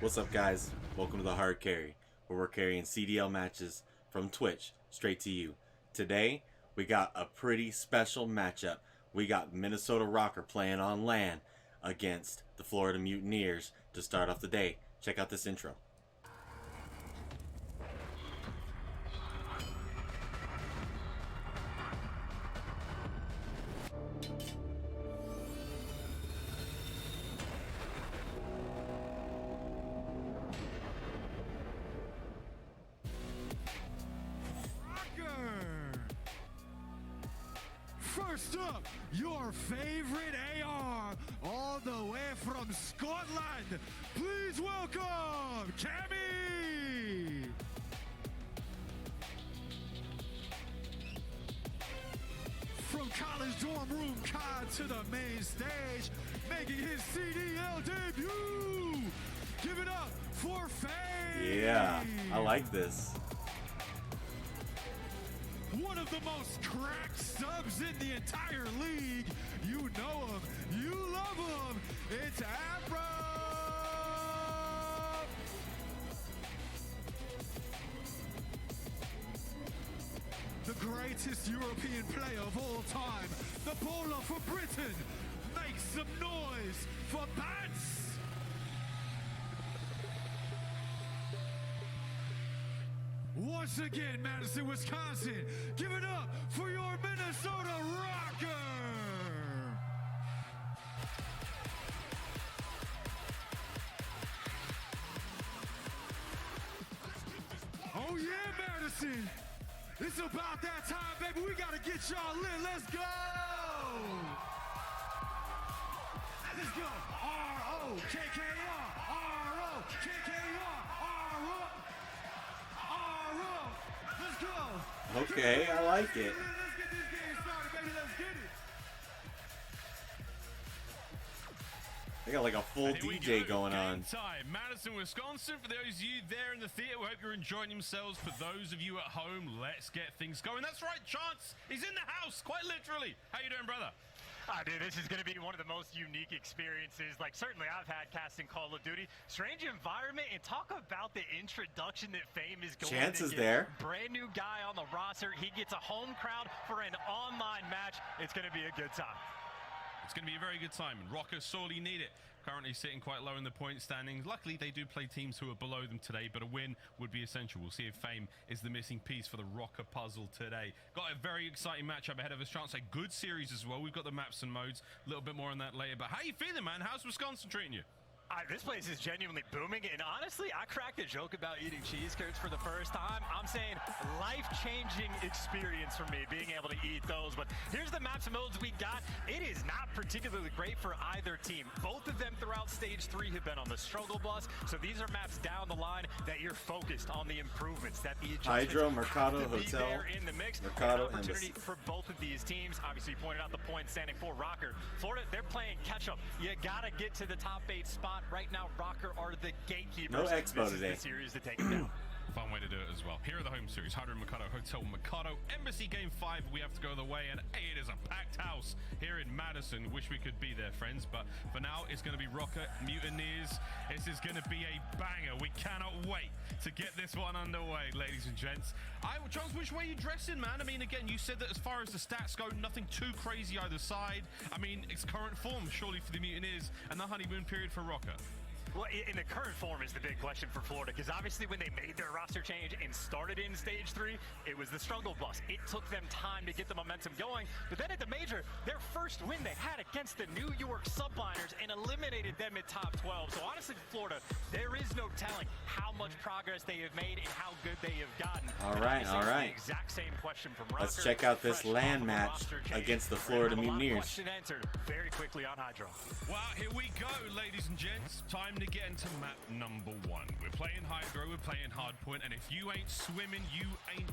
What's up, guys? Welcome to the Hard Carry, where we're carrying CDL matches from Twitch straight to you. Today, we got a pretty special matchup. We got Minnesota Rokkr playing on LAN against the Florida Mutineers to start off the day. Check out this intro. First up, your favorite AR, all the way from Scotland. Please welcome Cammy! From college dorm room card to the main stage, making his CDL debut. Give it up for Faye! Yeah, I like this. One of the most cracked subs in the entire league. You know him, you love him. It's Afro. The greatest European player of all time, the bowler for Britain. Make some noise for Bats. Once again, Madison, Wisconsin, give it up for your Minnesota Rokkr! Oh yeah, Madison! It's about that time, baby. We gotta get y'all lit. Let's go! Let's go! R-O-K-K-R! R-O-K-K-R! R-O! Let's go. Okay, I like it. Let's get this game started, baby. Let's get it. They got like a full DJ going on. Time, Madison, Wisconsin. For those of you there in the theater, we hope you're enjoying yourselves. For those of you at home, let's get things going. That's right, Chance. He's in the house, quite literally. How you doing, brother? Dude, this is going to be one of the most unique experiences, like certainly I've had casting Call of Duty. Strange environment, and talk about the introduction that Fame is going Chance to is get. there. Brand new guy on the roster. He gets a home crowd for an online match. It's going to be a good time. It's going to be a very good time, and Rokkr sorely need it. Currently sitting quite low in the point standings. Luckily, they do play teams who are below them today, but a win would be essential. We'll see if Fame is the missing piece for the Rokkr puzzle today. Got a very exciting matchup ahead of us. Chance, a good series as well. We've got the maps and modes. A little bit more on that later. But how you feeling, man? How's Wisconsin treating you? This place is genuinely booming, and honestly, I cracked a joke about eating cheese curds for the first time. I'm saying life-changing experience for me, being able to eat those. But here's the maps and modes we got. It is not particularly great for either team. Both of them throughout Stage 3 have been on the struggle bus, so these are maps down the line that you're focused on the improvements, that the adjustments Hydro, Mercado, have to be Hotel, there in the mix. Mercado, An opportunity Embassy. for both of these teams. Obviously, you pointed out the point standing for Rokkr. Florida, they're playing catch-up. You gotta get to the top 8 spot. Right now, Rokkr are the gatekeepers. No expo this today. Is the series to take it down. Fun way to do it as well. Here are the home series. Hydro, Mercado, Hotel, Mercado, Embassy Game 5. We have to go the way, and hey, it is a packed house here in Madison. Wish we could be there, friends, but for now, it's going to be Rokkr, Mutineers. This is going to be a banger. We cannot wait to get this one underway, ladies and gents. Charles, which way are you dressing, man? I mean, again, you said that as far as the stats go, nothing too crazy either side. I mean, it's current form, surely, for the Mutineers, and the honeymoon period for Rokkr. Well, in the current form is the big question for Florida, because obviously when they made their roster change and started in Stage 3, it was the struggle bus. It took them time to get the momentum going, but then at the major, their first win they had against the New York Subliners and eliminated them at top 12. So honestly, for Florida, there is no telling how much progress they have made and how good they have gotten. All right, all right. The exact same question from Rokkr. Let's check out this LAN match against the Florida Mutineers. Question answered very quickly on Hydro. Well, here we go, ladies and gents. Time to get into map number 1. We're playing Hydro, we're playing Hardpoint, and if you ain't swimming, you ain't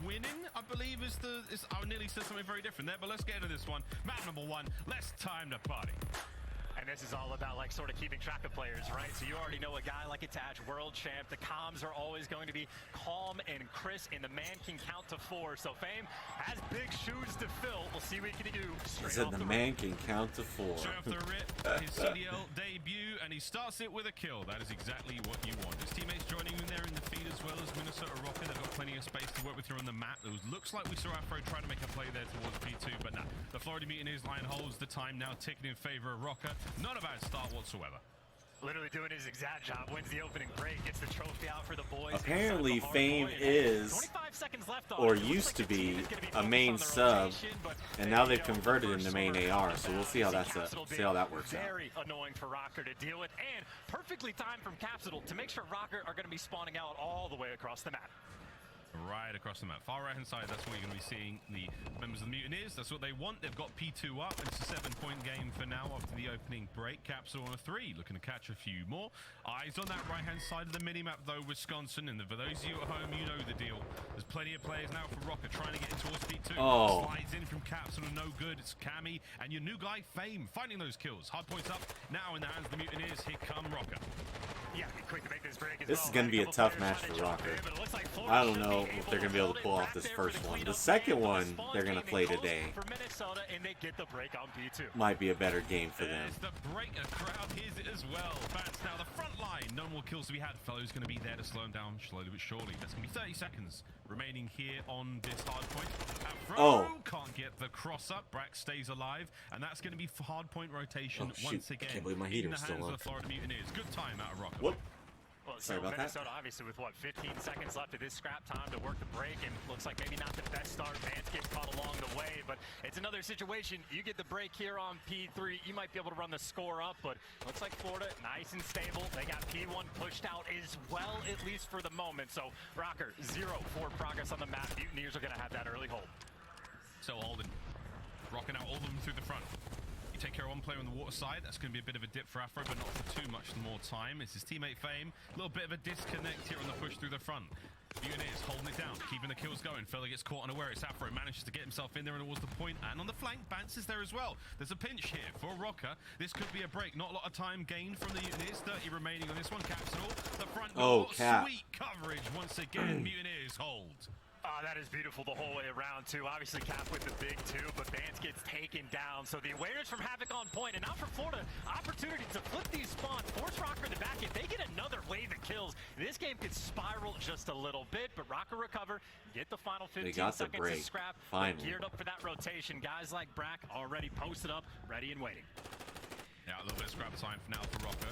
winning, I believe I nearly said something very different there, but let's get into this one. Map number 1, let's time to party. And this is all about like sort of keeping track of players, right? So you already know a guy like Attach, world champ. The comms are always going to be calm and crisp, and the man can count to 4. So Fame has big shoes to fill. We'll see what he can do. I said the man can count to 4. Straight off the rip, his CDL debut, and he starts it with a kill. That is exactly what you want. His teammates joining him there in the feed as well as Minnesota Rokkr. They've got plenty of space to work with here on the map. It looks like we saw Afro try to make a play there towards P2, but nah. The Florida Mutineers line holds the time now, ticking in favor of Rokkr. Not a bad start whatsoever. Literally doing his exact job, wins the opening break, gets the trophy out for the boys. Apparently Fame is, 25 seconds left on or it. used to Looks like the be, team is gonna be a focused main on the sub, rotation, but and there now you they've go. converted him First to main summer AR, so we'll see how that Capsule works out. Very annoying for Rokkr to deal with, and perfectly timed from Capsule to make sure Rokkr are going to be spawning out all the way across the map. Right across the map. Far right hand side, that's where you're going to be seeing the members of the Mutineers. That's what they want. They've got P2 up. It's a 7-point game for now after the opening break. Capsule on a 3, looking to catch a few more. Eyes on that right hand side of the minimap though, Wisconsin. And for those of you at home, you know the deal. There's plenty of players now for Rokkr trying to get in towards P2. Oh. Slides in from Capsule, no good. It's Cammy and your new guy, Fame, finding those kills. Hard points up now in the hands of the Mutineers. Here come Rokkr. Yeah, quick to make this break as This well. is going to be a tough match for Rokkr. I don't know if they're going to be able to pull off this first one. The second one they're going to play today for Minnesota, and they get the break on P2. might be a better game for them. There's the break. A crowd hears it as well. Fans now the front line. No more kills to be had. Fellow's going to be there to slow him down slowly but surely. That's going to be 30 seconds remaining here on this hard point. Afro can't get the cross up. Brack stays alive, and that's going to be hard point rotation once again. I can't believe my in heater the is still hands on. of the Florida Mutineers. Good time out of Rokkr. Whoop. Well, Sorry so about that. Minnesota obviously with what, 15 seconds left of this scrap time to work the break, and looks like maybe not the best start. Vance gets caught along the way, but it's another situation. You get the break here on P3, you might be able to run the score up, but looks like Florida nice and stable. They got P1 pushed out as well, at least for the moment. So Rokkr 0 forward progress on the map. Mutineers are going to have that early hold. So Holden rocking out all of them through the front. You take care of one player on the water side. That's going to be a bit of a dip for Afro, but not for too much more time. It's his teammate Fame. A little bit of a disconnect here on the push through the front. Mutineers holding it down, keeping the kills going. Fella gets caught unaware. It's Afro manages to get himself in there and towards the point, and on the flank, Bance is there as well. There's a pinch here for Rokkr. This could be a break. Not a lot of time gained from the Mutineers. 30 remaining on this one. Capsule. The front door. Cap. Sweet coverage once again. Mutineers hold. That is beautiful the whole way around, too. Obviously, Cap with the big 2, but Vance gets taken down. So the awareness from Havoc on point, and now for Florida, opportunity to flip these spawns, force Rokkr in the back. If they get another wave of kills, this game could spiral just a little bit, but Rokkr recover, get the final 15 got the seconds break. to scrap. Finally. Geared up for that rotation. Guys like Brack already posted up, ready and waiting. Yeah, a little bit of scrap time for now for Rokkr.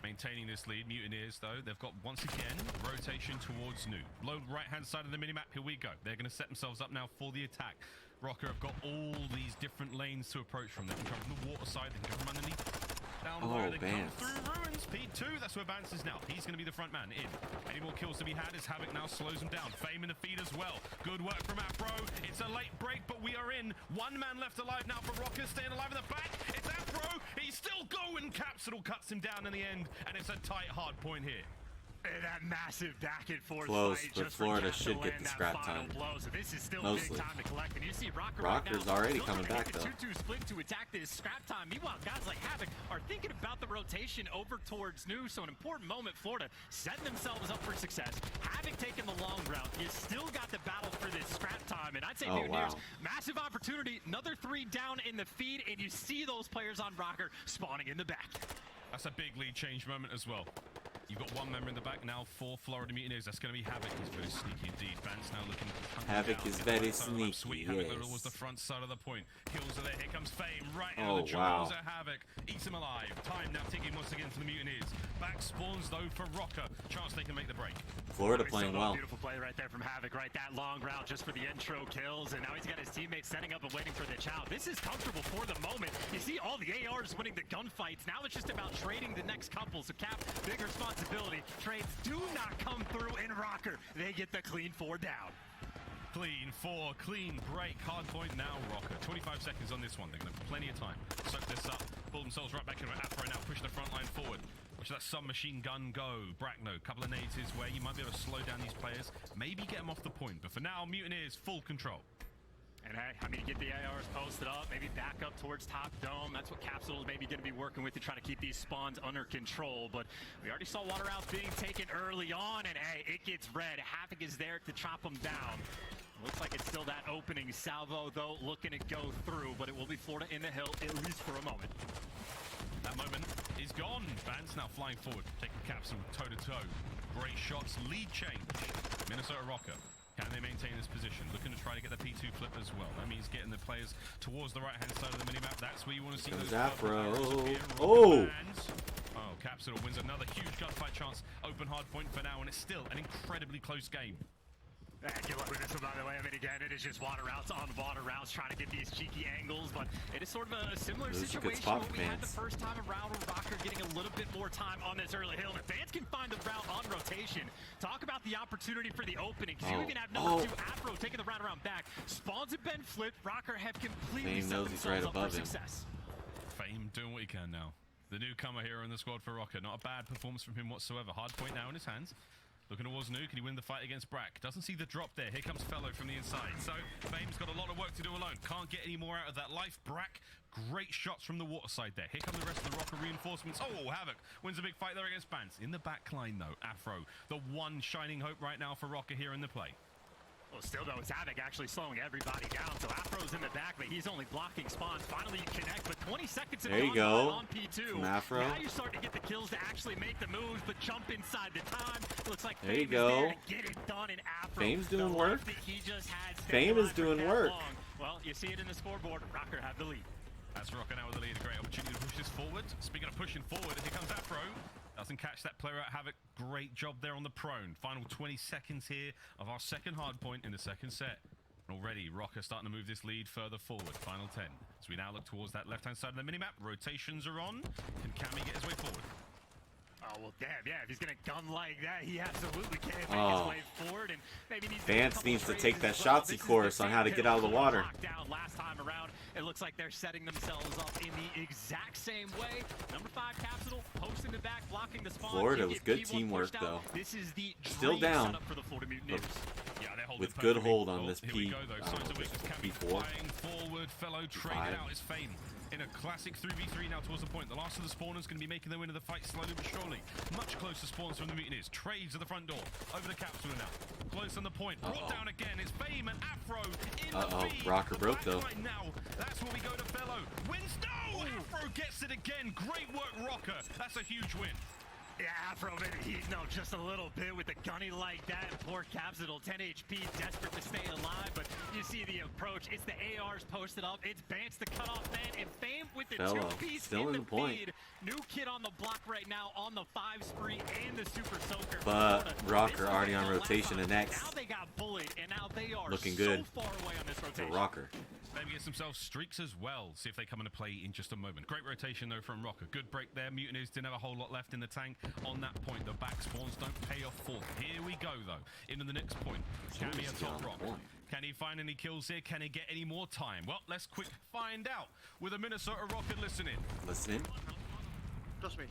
Maintaining this lead. Mutineers, though, they've got, once again, rotation towards New. Low right-hand side of the minimap, here we go. They're going to set themselves up now for the attack. Rokkr have got all these different lanes to approach from. They can come from the water side, they can come from underneath. Down low, they come through ruins. P2, that's where Vance is now. He's going to be the front man in. Any more kills to be had as Havoc now slows him down. Fame in the feed as well. Good work from Afro. It's a late break, but we are in. One man left alive now for Rokkr, staying alive in the back. It's Afro. He's still going. Capsule cuts him down in the end, and it's a tight hard point here. That massive back and forth Close, fight but just Florida for should Cap to get land the that scrap final time. blow. So this is still Mostly. big time to collect. And you see Rokkr Rocker's right now, already still coming trying to back, get the 2-2 split to attack this scrap time. Meanwhile, guys like Havoc are thinking about the rotation over towards New. So an important moment. Florida setting themselves up for success. Havoc taking the long route. You still got the battle for this scrap time. And I'd say Mutineers, massive opportunity. Another 3 down in the feed. And you see those players on Rokkr spawning in the back. That's a big lead change moment as well. You've got one member in the back now for Florida Mutineers. That's going to be Havoc. He's very sneaky indeed. Vance now looking to hunt him Havoc down. is Get the very right side of the map. sneaky, Sweet Havoc yes. was the front side of the point. Kills are there. Here comes Fame right out of the jaws at Havoc. Eats him alive. Time now ticking once again for the Mutineers. Back spawns though for Rokkr. Chance they can make the break. Florida playing well. Beautiful play right there from Havoc, right? That long route just for the intro kills, and now he's got his teammates setting up and waiting for the chow. This is comfortable for the moment. You see all the ARs winning the gunfights. Now it's just about trading the next couple. So Cap, big responsibility. Trades do not come through in Rokkr. They get the clean 4 down. Clean 4, clean break. Hard point now, Rokkr. 25 seconds on this one. They're going to have plenty of time. Soak this up. Pull themselves right back into Afro now. Push the front line forward. Watch that submachine gun go. Brackno, couple of natives where you might be able to slow down these players. Maybe get them off the point. But for now, Mutineers full control. And hey, I mean, get the ARs posted up, maybe back up towards top dome. That's what Capsule is maybe going to be working with to try to keep these spawns under control. But we already saw water routes being taken early on, and hey, it gets red. Havoc is there to chop them down. Looks like it's still that opening salvo, though, looking to go through, but it will be Florida in the hill, at least for a moment. That moment is gone. Vance now flying forward, taking Capsule toe-to-toe. Great shots, lead change. Minnesota Rokkr. Can they maintain this position? Looking to try to get the P2 flip as well. That means getting the players towards the right-hand side of the minimap. That's where you want to see those Afro. Oh! Oh, Capsule wins another huge gunfight chance. Open hard point for now, and it's still an incredibly close game. Good luck with this one, by the way. I mean, again, it is just water routes on water routes, trying to get these cheeky angles, but it is sort of a similar situation to what we had the first time around, with Rokkr getting a little bit more time on this early hill. And if Vance can find the route on rotation, talk about the opportunity for the opening, because you even have number 2 Afro taking the round around back. Spawns have been flipped. Rokkr have completely set themselves up for success. Fame doing what he can now. The newcomer here in the squad for Rokkr. Not a bad performance from him whatsoever. Hard point now in his hands. Looking towards Nu, can he win the fight against Brack? Doesn't see the drop there. Here comes Fellow from the inside. So, Fame's got a lot of work to do alone. Can't get any more out of that life. Brack, great shots from the water side there. Here come the rest of the Rokkr reinforcements. Oh, Havoc wins a big fight there against Bance. In the back line, though, Afro, the one shining hope right now for Rokkr here in the play. Well, still, though, it's Havoc actually slowing everybody down. So Afro's in the back, but he's only blocking spawns. Finally, you connect, but 20 seconds in there you go. On P2. From Afro. Now you're starting to get the kills to actually make the moves, but jump inside the time. Looks like there you Fame go. is there to get it done in Afro. Fame's doing work. He just had Fame is doing work. Well, you see it in the scoreboard. Rokkr have the lead. That's Rokkr now with the lead. A great opportunity to push this forward. Speaking of pushing forward, here comes Afro. Doesn't catch that player at Havoc. Great job there on the prone. Final 20 seconds here of our second hard point in the second set. And already, Rokkr starting to move this lead further forward. Final 10. So we now look towards that left-hand side of the minimap. Rotations are on. Can Cammy get his way forward? Oh, well, damn, yeah, if he's going to gun like that, he absolutely can make his way forward. And maybe Vance needs to take that Shotzi course on how to get out of the water. Down last time around, it looks like they're setting themselves up in the exact same way. Number 5 Capsule posting the back, blocking the spawn. Florida was good teamwork, though. This is the still down for the Florida Mutineers. Yeah, with good hold on this P4. Forward, Fellow traded out his Fame in a classic 3v3 now towards the point. The last of the spawners going to be making their way into the fight slowly but surely. Much closer spawns from the Mutineers. Trades at the front door. Over the Capsule now. Close on the point. Brought down again. It's Fame and Afro in the feed. Rokkr broke though. Right now. That's where we go to Fellow. Wins. No! Afro gets it again. Great work, Rokkr. That's a huge win. Yeah, Afro maybe heating up just a little bit with a gunny like that. Poor Capsule, 10 HP, desperate to stay alive, but you see the approach. It's the ARs posted up. It's Vance the cutoff man, and Fame with the 2-piece still in the point. feed. New kid on the block right now on the 5 spree and the super soaker. But Rokkr already on rotation and next. Now they got bullied, and now they are looking good so far away on this rotation. for Rokkr. Maybe gets themselves streaks as well. See if they come into play in just a moment. Great rotation, though, from Rokkr. Good break there. Mutineers didn't have a whole lot left in the tank on that point. The back spawns don't pay off for. Here we go, though, into the next point. Cammy on top rock. Can he find any kills here? Can he get any more time? Well, let's quick find out with a Minnesota Rokkr listening. Listening. Trust me.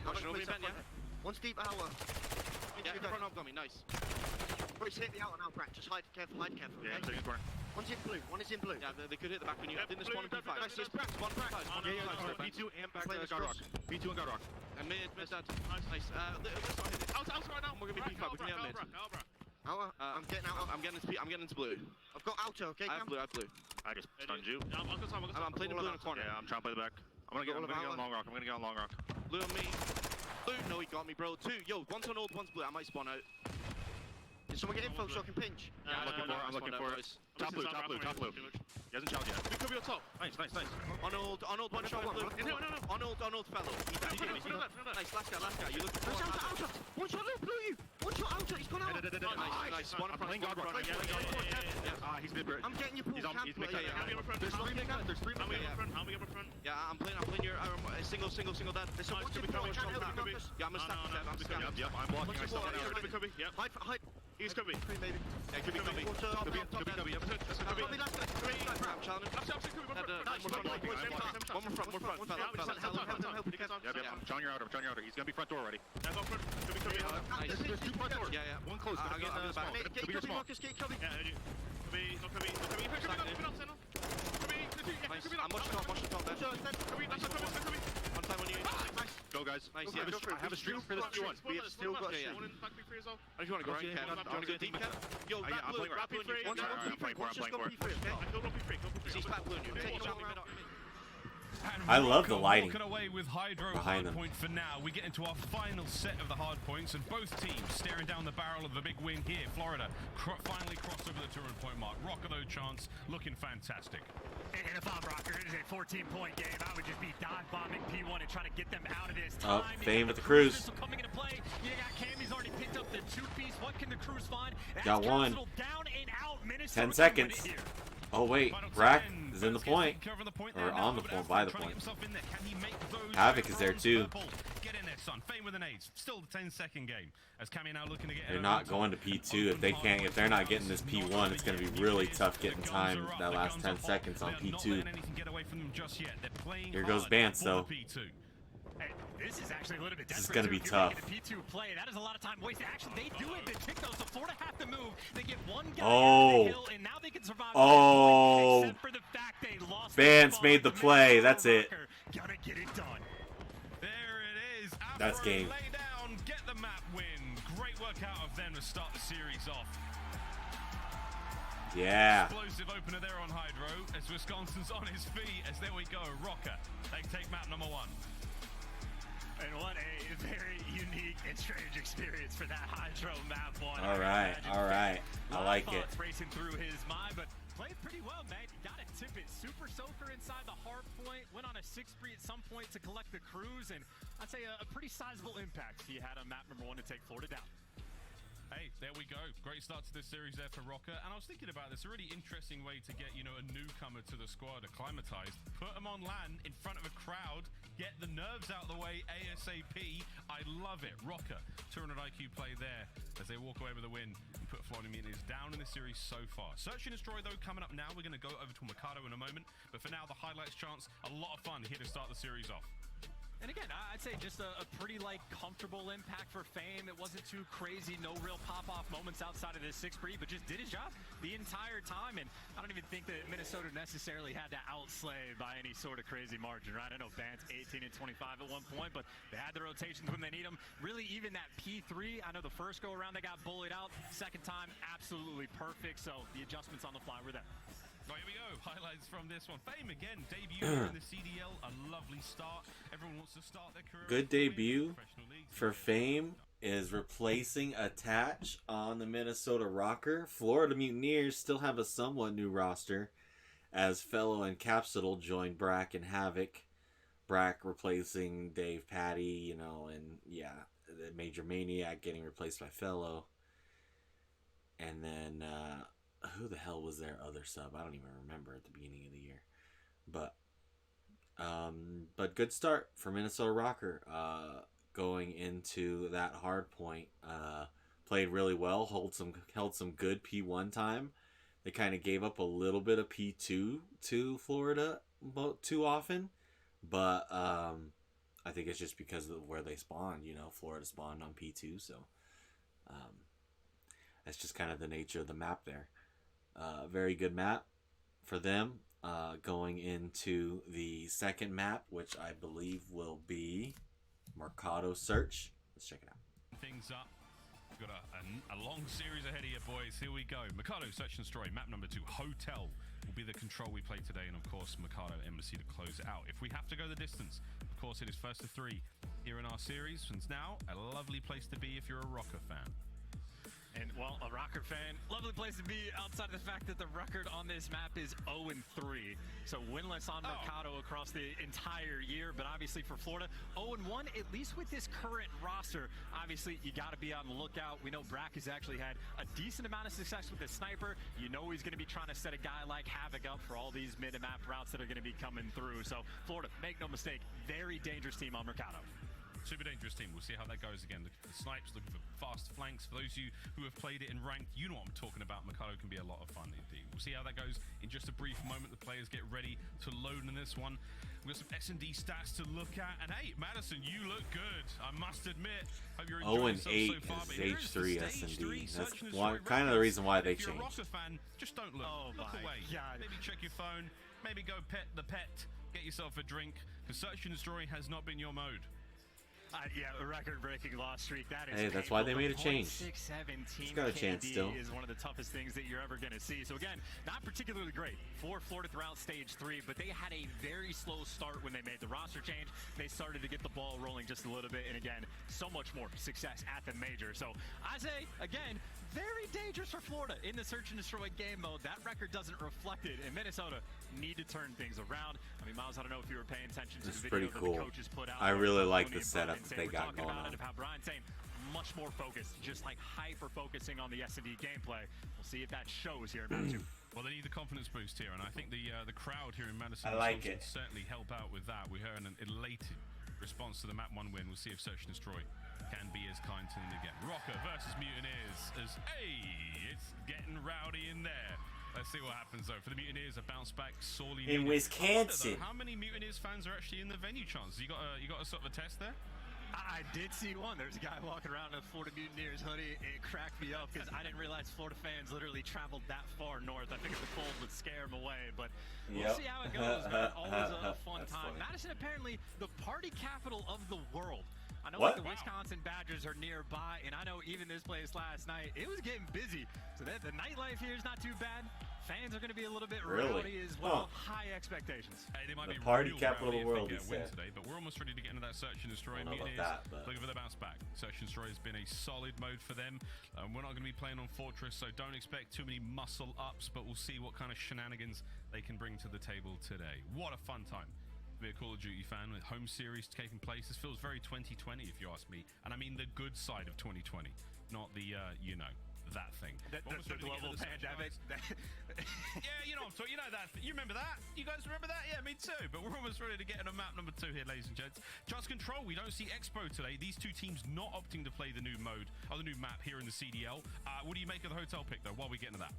One's deep hour. Yeah, front of me. Nice. Boys, hit the outer now, Brack. Just hide careful, hide careful. Yeah, one's in blue, one is in blue. Yeah, they could hit the back when you did this one. Nice, there's Brack, one Brack. B2 and back to Garrock. B2 and Garrock. And mid that. Nice. Let's not hit it. Out right now. We're gonna be B5. We can get mid. I'm getting into blue. I've got outer, okay? I have blue. I just stunned you. I'm playing blue in the corner. Yeah, I'm trying to play the back. I'm gonna get on long rock. Blue on me. Blue, no, he got me, bro. 2, yo, one's on old, one's blue. I might spawn out. Did someone get info so I can pinch? Yeah, I'm looking for it. Top blue. He hasn't shot yet. We could be on top. Nice. On old, one shot, blue. On old fellow. Nice, last guy. You look for outer. One shot, blue you. One shot outer, he's gone out. Nice. One in front. He's mid bridge. I'm getting your pool. He's mid. There's 3 mid guys. How many up front? Yeah, I'm playing your single dad. There's someone in blue, I can't help you. Yeah, I'm gonna stack. Yep, I'm blocking. I stuck it out. Hide. He's coming. Maybe. Yeah, could be coming. Could be. I'm challenging. One more front. Yep, I'm trying your outer. He's gonna be front door already. Nice. There's 2 front doors. Yeah. One close. Could be your small. Gate coming. He's Nice. I'm watching top there. One time on you. Nice. Go, guys. Nice, I have a streak for this Q1. We have still got shit. If you want to go right, Do you want to go deep cap? Yo, yeah, I'm playing right. Watch just go P3, okay? He's back blue. Take it out. And I love the Rokkr lighting walking away with Hydro behind them. hardpoint for now. We get into our final set of the hardpoints, and both teams staring down the barrel of the big win here. Florida finally crossed over the 200 point mark. Rokkr, though, chance looking fantastic. And if I'm Rokkr, it is a 14-point game. I would just be dive bombing P1 and trying to get them out of this. Oh, Time Fame with the cruise. Coming into play. You got Cammy's already picked up the 2-piece. What can the Cruise find? Got one. Down and out. 10 seconds. Oh wait, Brack is in the point, or on the point, by the point. Havoc is there too. Get in there, son. Fame with an ace. Still the 10-second game. As Cammy now looking to get. They're not going to P2 if they're not getting this P1. It's going to be really tough getting time that last 10 seconds on P2. Here goes Bance though. This is actually a little bit This is going to be tough. P2 play. That is a lot of time wasted. Actually, they do it. They pick those. So Florida have to move. They get one guy out of the hill, and now they can survive. Oh, Except for the fact they lost. Vance made the play. That's it. Gotta get it done. There it is. That's game. Lay down, get the map win. Great work out of them to start the series off. Yeah. Explosive opener there on Hydro as Wisconsin's on his feet. As there we go, Rokkr. They take map number 1. And what a very unique and strange experience for that Hydro map 1. All right. I like it. Racing through his mind, but played pretty well, man. You gotta tip it. Super Soaker inside the hard point. Went on a 6-spree at some point to collect the cruise, and I'd say a pretty sizable impact he had on map number 1 to take Florida down. Hey, there we go. Great start to this series there for Rokkr. And I was thinking about this, a really interesting way to get, a newcomer to the squad acclimatized. Put them on LAN in front of a crowd, get the nerves out of the way ASAP. I love it. Rokkr, 200 IQ play there as they walk away with a win and put Florida Mutineers down in the series so far. Search and Destroy, though, coming up now. We're going to go over to Mikado in a moment. But for now, the highlights chance, a lot of fun here to start the series off. And again, I'd say just a pretty comfortable impact for Fame. It wasn't too crazy, no real pop-off moments outside of this 6-spree, but just did his job the entire time. And I don't even think that Minnesota necessarily had to outslay by any sort of crazy margin, right? I know Bance 18 and 25 at one point, but they had the rotations when they need them. Really, even that P3, I know the first go-around they got bullied out. Second time, absolutely perfect. So the adjustments on the fly were there. Right, here we go. Highlights from this one. Fame again, debut in the CDL. A lovely start. Everyone wants to start their career. Good debut for Fame is replacing Attach on the Minnesota Rokkr. Florida Mutineers still have a somewhat new roster as Fellow and Capsule join Brack and Havoc. Brack replacing Dave Patty, and yeah, the Major Maniac getting replaced by Fellow. And then, who the hell was their other sub? I don't even remember at the beginning of the year. But good start for Minnesota Rokkr. Going into that hard point, played really well. Held some good P1 time. They kind of gave up a little bit of P2 to Florida too often, but I think it's just because of where they spawned. Florida spawned on P2, so that's just kind of the nature of the map there. Very good map for them. Going into the second map, which I believe will be Mercado Search. Let's check it out. Things up. We've got a long series ahead of you, boys. Here we go. Mikado Search and Destroy. Map number 2, Hotel, will be the control we play today. And, of course, Mikado Embassy to close it out. If we have to go the distance, of course, it is first to 3 here in our series. And now, a lovely place to be if you're a Rokkr fan. And, well, a Rokkr fan, lovely place to be outside of the fact that the record on this map is 0-3. So winless on Mercado across the entire year. But obviously for Florida, 0-1, at least with this current roster. Obviously, you got to be on the lookout. We know Brack has actually had a decent amount of success with the sniper. You know he's going to be trying to set a guy like Havoc up for all these mid-map routes that are going to be coming through. So Florida, make no mistake, very dangerous team on Mercado. Super dangerous team. We'll see how that goes again. Looking for snipes, looking for fast flanks. For those of you who have played it in ranked, you know what I'm talking about. Mikado can be a lot of fun indeed. We'll see how that goes in just a brief moment. The players get ready to load in this one. We've got some S&D stats to look at. And hey, Madison, you look good. I must admit. Hope you're enjoying yourself so far. But stage 3 S&D. That's kind of the reason why they changed. If you're a Rokkr fan, just don't look. Look away. God. Maybe check your phone. maybe go pet the pet, get yourself a drink, because Search and Destroy has not been your mode. Yeah, a record-breaking loss streak. That is Hey, that's why they made a change. 0.67 He's team got a chance KD still. is one of the toughest things that you're ever going to see. So again, not particularly great for Florida throughout stage 3, but they had a very slow start when they made the roster change. They started to get the ball rolling just a little bit, and again, so much more success at the major. So I say, again, very dangerous for Florida in the Search and Destroy game mode. That record doesn't reflect it, and Minnesota need to turn things around. I mean, Miles, I don't know if you were paying attention to the video that the coaches put out. I really like the setup that they got going on. Of how Brian's saying much more focused, just like hyper focusing on the S&D gameplay. We'll see if that shows here in Madison. Well, they need the confidence boost here, and I think the crowd here in Madison I like can it. certainly help out with that. We heard an elated response to the map 1 win. We'll see if Search and Destroy can be as kind to them again. Rokkr versus Mutineers as, hey, it's getting rowdy in there. Let's see what happens though. For the Mutineers, a bounce back sorely In needed. Wisconsin. How many Mutineers fans are actually in the venue, Chance? You got a sort of a test there? I did see one. There's a guy walking around in a Florida Mutineers hoodie. It cracked me up because I didn't realize Florida fans literally traveled that far north. I figured the cold would scare them away, but we'll see how it goes, man. Always a fun time. Madison, apparently the party capital of the world. I know like the Wisconsin Badgers are nearby, and I know even this place last night, it was getting busy. So that the nightlife here is not too bad. Fans are going to be a little bit rowdy as well. High expectations. Hey, they might The be party real capital of rowdy the world, if he they get a win said. today, but we're almost ready to get into that Search and Destroy. I don't know Mutineers about that, but- looking for the bounce back. Search and Destroy has been a solid mode for them. We're not going to be playing on Fortress, so don't expect too many muscle ups, but we'll see what kind of shenanigans they can bring to the table today. What a fun time to be a Call of Duty fan with home series taking place. This feels very 2020, if you ask me, and I mean the good side of 2020, not the you know, that thing. The global pandemic. Yeah, you know, so you know that. You remember that? You guys remember that? Yeah, me too. But we're almost ready to get into map number 2 here, ladies and gents. Just Control. We don't see Expo today. These two teams not opting to play the new mode or the new map here in the CDL. What do you make of the hotel pick though? While we get into that.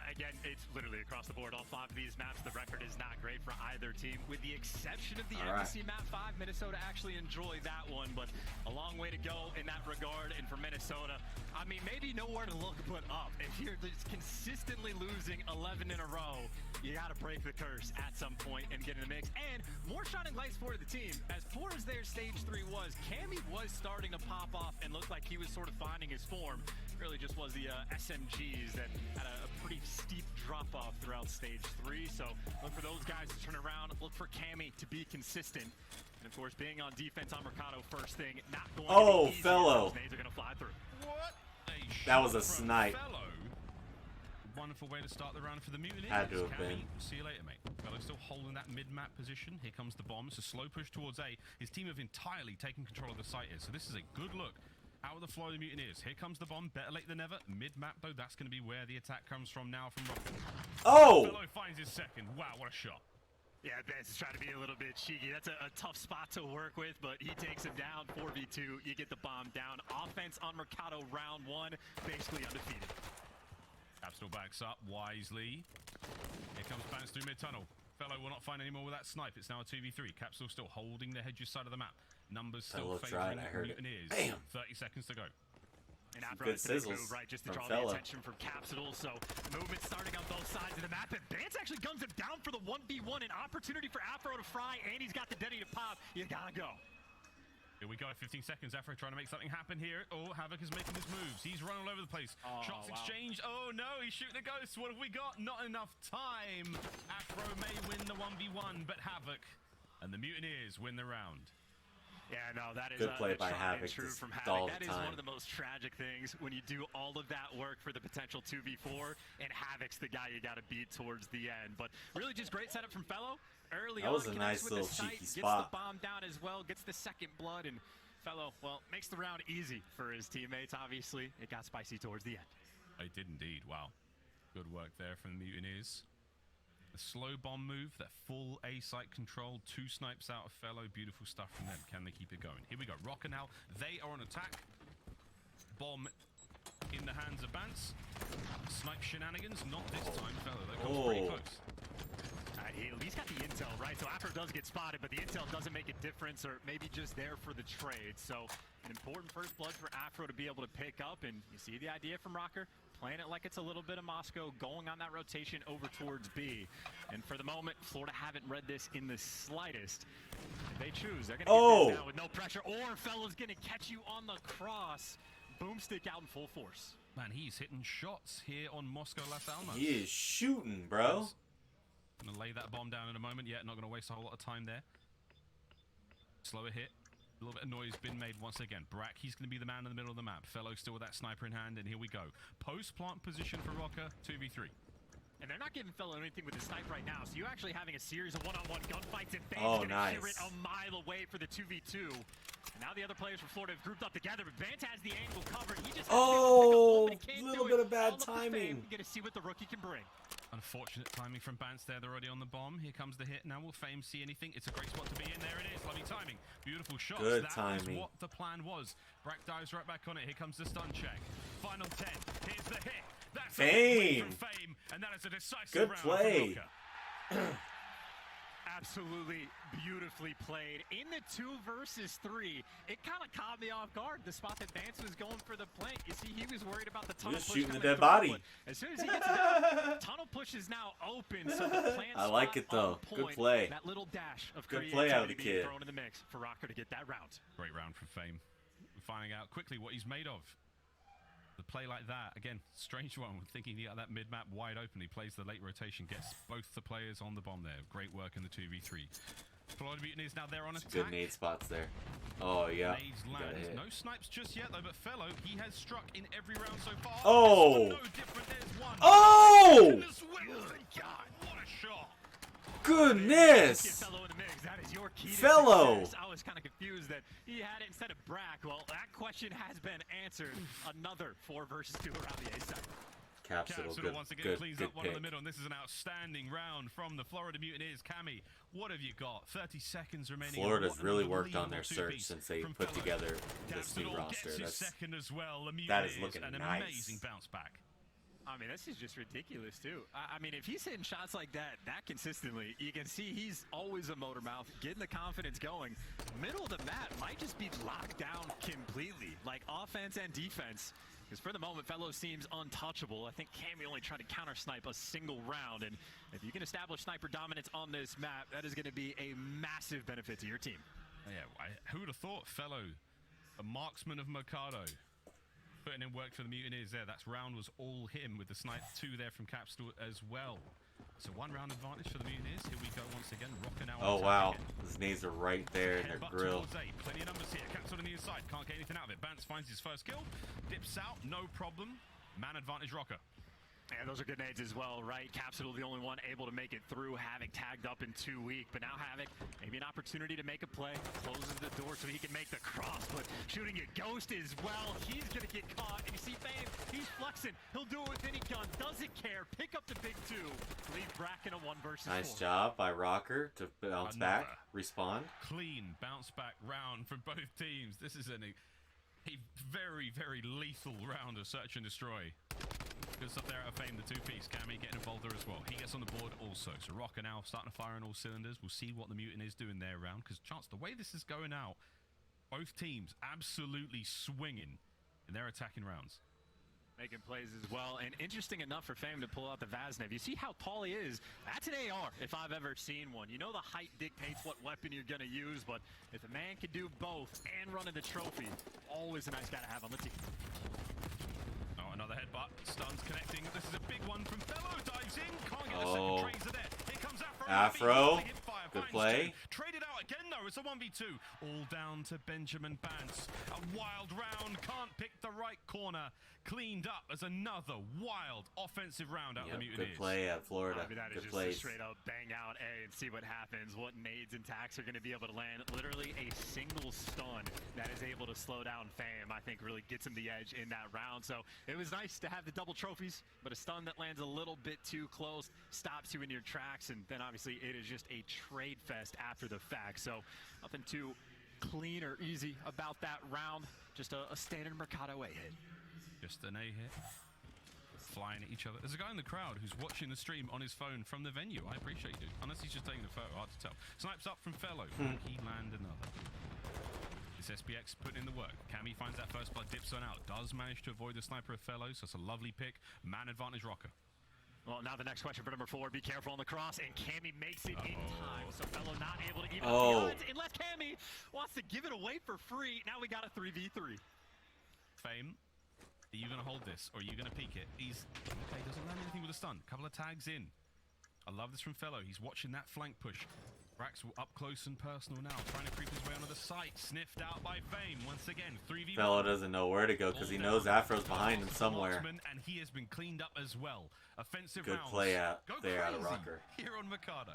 Again, it's literally across the board. All 5 of these maps, the record is not great for either team, with the exception of the Embassy map 5. Minnesota actually enjoyed that one, but a long way to go in that regard. And for Minnesota, I mean, maybe nowhere to look but up. If you're just consistently losing 11 in a row, you got to break the curse at some point and get in the mix. And more shining lights for the team. As poor as their stage 3 was, Cammy was starting to pop off and looked like he was sort of finding his form. Really just was the SMGs that had a pretty steep drop-off throughout stage 3. So look for those guys to turn around. Look for Cammy to be consistent. And of course, being on defense on Mercado first thing, not going to be easy. Fellow. Those nades are going to fly through. What? That was a From snipe. Fellow. Wonderful way to start the round for the Mutineers. Had to have been. See you later, mate. Fellow still holding that mid-map position. Here comes the bomb. It's a slow push towards A. His team have entirely taken control of the site here. So this is a good look out of the Florida Mutineers. Here comes the bomb. Better late than never. Mid-map, though, that's going to be where the attack comes from now from Rokkr. Oh! Fellow finds his second. Wow, what a shot. Yeah, Ben's trying to be a little bit cheeky. That's a tough spot to work with, but he takes him down. 4v2, you get the bomb down. Offense on Mercado round 1, basically undefeated. Cap still backs up wisely. Here comes Bounce through mid-tunnel. Fellow will not find any more with that snipe. It's now a 2v3. Capsule still holding the hedges side of the map. Numbers still favoring Mutineers. 30 seconds to go. And after Good that's a big sizzles move, right, just to from draw Fellow. the attention from Capsule. So movement starting on both sides of the map. And Bance actually guns him down for the 1v1. An opportunity for Afro to fry, and he's got the Denny to pop. You gotta go. Here we go, 15 seconds. Afro trying to make something happen here. Oh, Havoc is making his moves. He's running all over the place. Shots exchanged. Oh no, he's shooting a ghost. What have we got? Not enough time. Afro may win the 1v1, but Havoc and the Mutineers win the round. Yeah, no, that is Good play by tried and Havoc true to from stall Havoc. That the is time. one of the most tragic things when you do all of that work for the potential 2v4, and Havoc's the guy you got to beat towards the end. But really just great setup from Fellow. Early That on, was a connects nice with little the site, cheeky gets spot. the bomb down as well, gets the second blood, and Fellow, well, makes the round easy for his teammates, obviously. It got spicy towards the end. It did indeed. Wow. Good work there from the Mutineers. The slow bomb move, that full A site control, 2 snipes out of Fellow. Beautiful stuff from them. Can they keep it going? Here we go. Rokkr now. They are on attack. Bomb in the hands of Bance. Snipe shenanigans. Not this time, Fellow. That comes pretty close. He's got the intel, right? So Afro does get spotted, but the intel doesn't make a difference, or maybe just there for the trade. So an important first blood for Afro to be able to pick up, and you see the idea from Rokkr. playing it like it's a little bit of Moscow, going on that rotation over towards B. And for the moment, Florida haven't read this in the slightest. If they choose, they're going to get this now with no pressure, or Fellow's going to catch you on the cross. Boomstick out in full force. Man, he's hitting shots here on Moscow Las Almas. He is shooting, bro. Gonna lay that bomb down in a moment. Yeah, not gonna waste a whole lot of time there. Slower hit. A little bit of noise been made once again. Brack, he's gonna be the man in the middle of the map. Fellow still with that sniper in hand, and here we go. Post-plant position for Rokkr, 2v3. And they're not giving Fellow anything with the snipe right now, so you're actually having a series of one-on-one gunfights, and Fame's gonna hear it a mile away for the 2v2. And now the other players from Florida have grouped up together, but Vance has the angle covered. He just has a little bit of bad timing. You're gonna see what the rookie can bring. Unfortunate timing from Bance there. They're already on the bomb. Here comes the hit. Now will Fame see anything? It's a great spot to be in. There it is. Lovely timing. Beautiful shots. Good timing. That is timing. what the plan was. Brack dives right back on it. Here comes the stun check. Final 10. Here's the hit. That's Fame. From Fame. And that is a decisive Good round play. for Rokkr. Absolutely beautifully played. In the 2 versus 3, it kind of caught me off guard. The spot that Vance was going for the plank. You see, he was worried about the tunnel push. Shooting the coming dead body. through, as soon as he gets down, tunnel push is now open. So the plant I like it though. Good play. That little dash of good play out of the kid. Thrown in the mix for Rokkr to get that round. Great round from Fame. Finding out quickly what he's made of. The play like that, again, strange one. Thinking he got that mid-map wide open. He plays the late rotation, gets both the players on the bomb there. Great work in the 2v3. Florida Mutineers now there on attack. Good nade spots there. Oh, yeah. Nades lands. No snipes just yet, though, but Fellow, he has struck in every round so far. Oh! No different. There's one. Oh! God, what a shot. Goodness! That is your key to Fellow! success. I was kind of confused that he had it instead of Brack. Well, that question has been answered. Another 4 versus 2 around the A side. Capsule once again good, cleans good up one pick. in the middle, and this is an outstanding round from the Florida Mutineers. Cammy, what have you got? 30 seconds remaining. Florida's really worked on their search since they put together this new roster. Second as well. That is looking an nice. Amazing bounce back. I mean, this is just ridiculous, too. I mean, if he's hitting shots like that consistently, you can see he's always a motor mouth, getting the confidence going. Middle of the map might just be locked down completely, like offense and defense. Because for the moment, Fellow seems untouchable. I think Cammy only tried to counter-snipe a single round. And if you can establish sniper dominance on this map, that is going to be a massive benefit to your team. Yeah, who would have thought Fellow, a marksman of Mercado, putting in work for the Mutineers there. That round was all him with the snipe 2 there from Capsule as well. So 1 round advantage for the Mutineers. Here we go once again. Rokkr now. Oh wow, his nades are right there in their grill. Plenty of numbers here. Capsule on the inside. Can't get anything out of it. Bance finds his first kill. Dips out. No problem. Man advantage Rokkr. And those are good nades as well, right? Capsule the only one able to make it through. Havoc tagged up in 2 weak, but now Havoc maybe an opportunity to make a play. Closes the door so he can make the cross, but shooting a Ghost as well. He's gonna get caught, and you see Fame, he's flexing. He'll do it with any gun, doesn't care. Pick up the big 2. Leave Brack in a 1 versus 4. Nice job by Rokkr to bounce back, respawn. Clean bounce back round from both teams. This is a very, very lethal round of search and destroy. Good stuff there out of Fame, the 2-piece. Cammy getting involved there as well. He gets on the board also. So Rokkr now starting to fire on all cylinders. We'll see what the Mutineers do in their round. Because chance, the way this is going out, both teams absolutely swinging in their attacking rounds. Making plays as well. And interesting enough for Fame to pull out the Vaznev. You see how tall he is? That's an AR if I've ever seen one. You know the height dictates what weapon you're going to use, but if a man can do both and run in the trophy, always a nice guy to have on the team. Oh, another headbutt. Stuns connecting. This is a big one from Fellow. Dives in. Can't get the second tracer there. Here comes Afro. Good play. Traded out again, though. It's a 1v2. All down to Benjamin Bance. A wild round. Can't pick the right corner. Cleaned up as another wild offensive round out of the Mutineers. Good play at Florida. I mean, that is good just plays. a straight up bang out A and see what happens. What nades and tacks are going to be able to land. Literally a single stun that is able to slow down Fame, I think really gets him the edge in that round. So it was nice to have the double trophies, but a stun that lands a little bit too close stops you in your tracks. And then obviously it is just a trade fest after the fact. So nothing too clean or easy about that round. Just a standard Mercado A hit. Just an A hit. Flying at each other. There's a guy in the crowd who's watching the stream on his phone from the venue. I appreciate you. Unless he's just taking a photo. Hard to tell. Snipes up from Fellow. He land another. It's SPX putting in the work. Cammy finds that first blood, dips on out. Does manage to avoid the sniper of Fellows. So it's a lovely pick. Man advantage Rokkr. Well, now the next question for number 4. Be careful on the cross, and Cammy makes it in time. So Fellow not able to even up the odds, unless Cammy wants to give it away for free. Now we got a 3v3. Fame, are you going to hold this, or are you going to peek it? He's, okay, doesn't land anything with a stun. Couple of tags in. I love this from Fellow. He's watching that flank push. Brax up close and personal now, trying to creep his way onto the site. Sniffed out by Fame. Once again, 3v1. Fellow doesn't know where to go because he knows Afro's behind him somewhere. And he has been cleaned up as well. Offensive Good rounds. play out Go there out of crazy Rokkr. here on Mikado.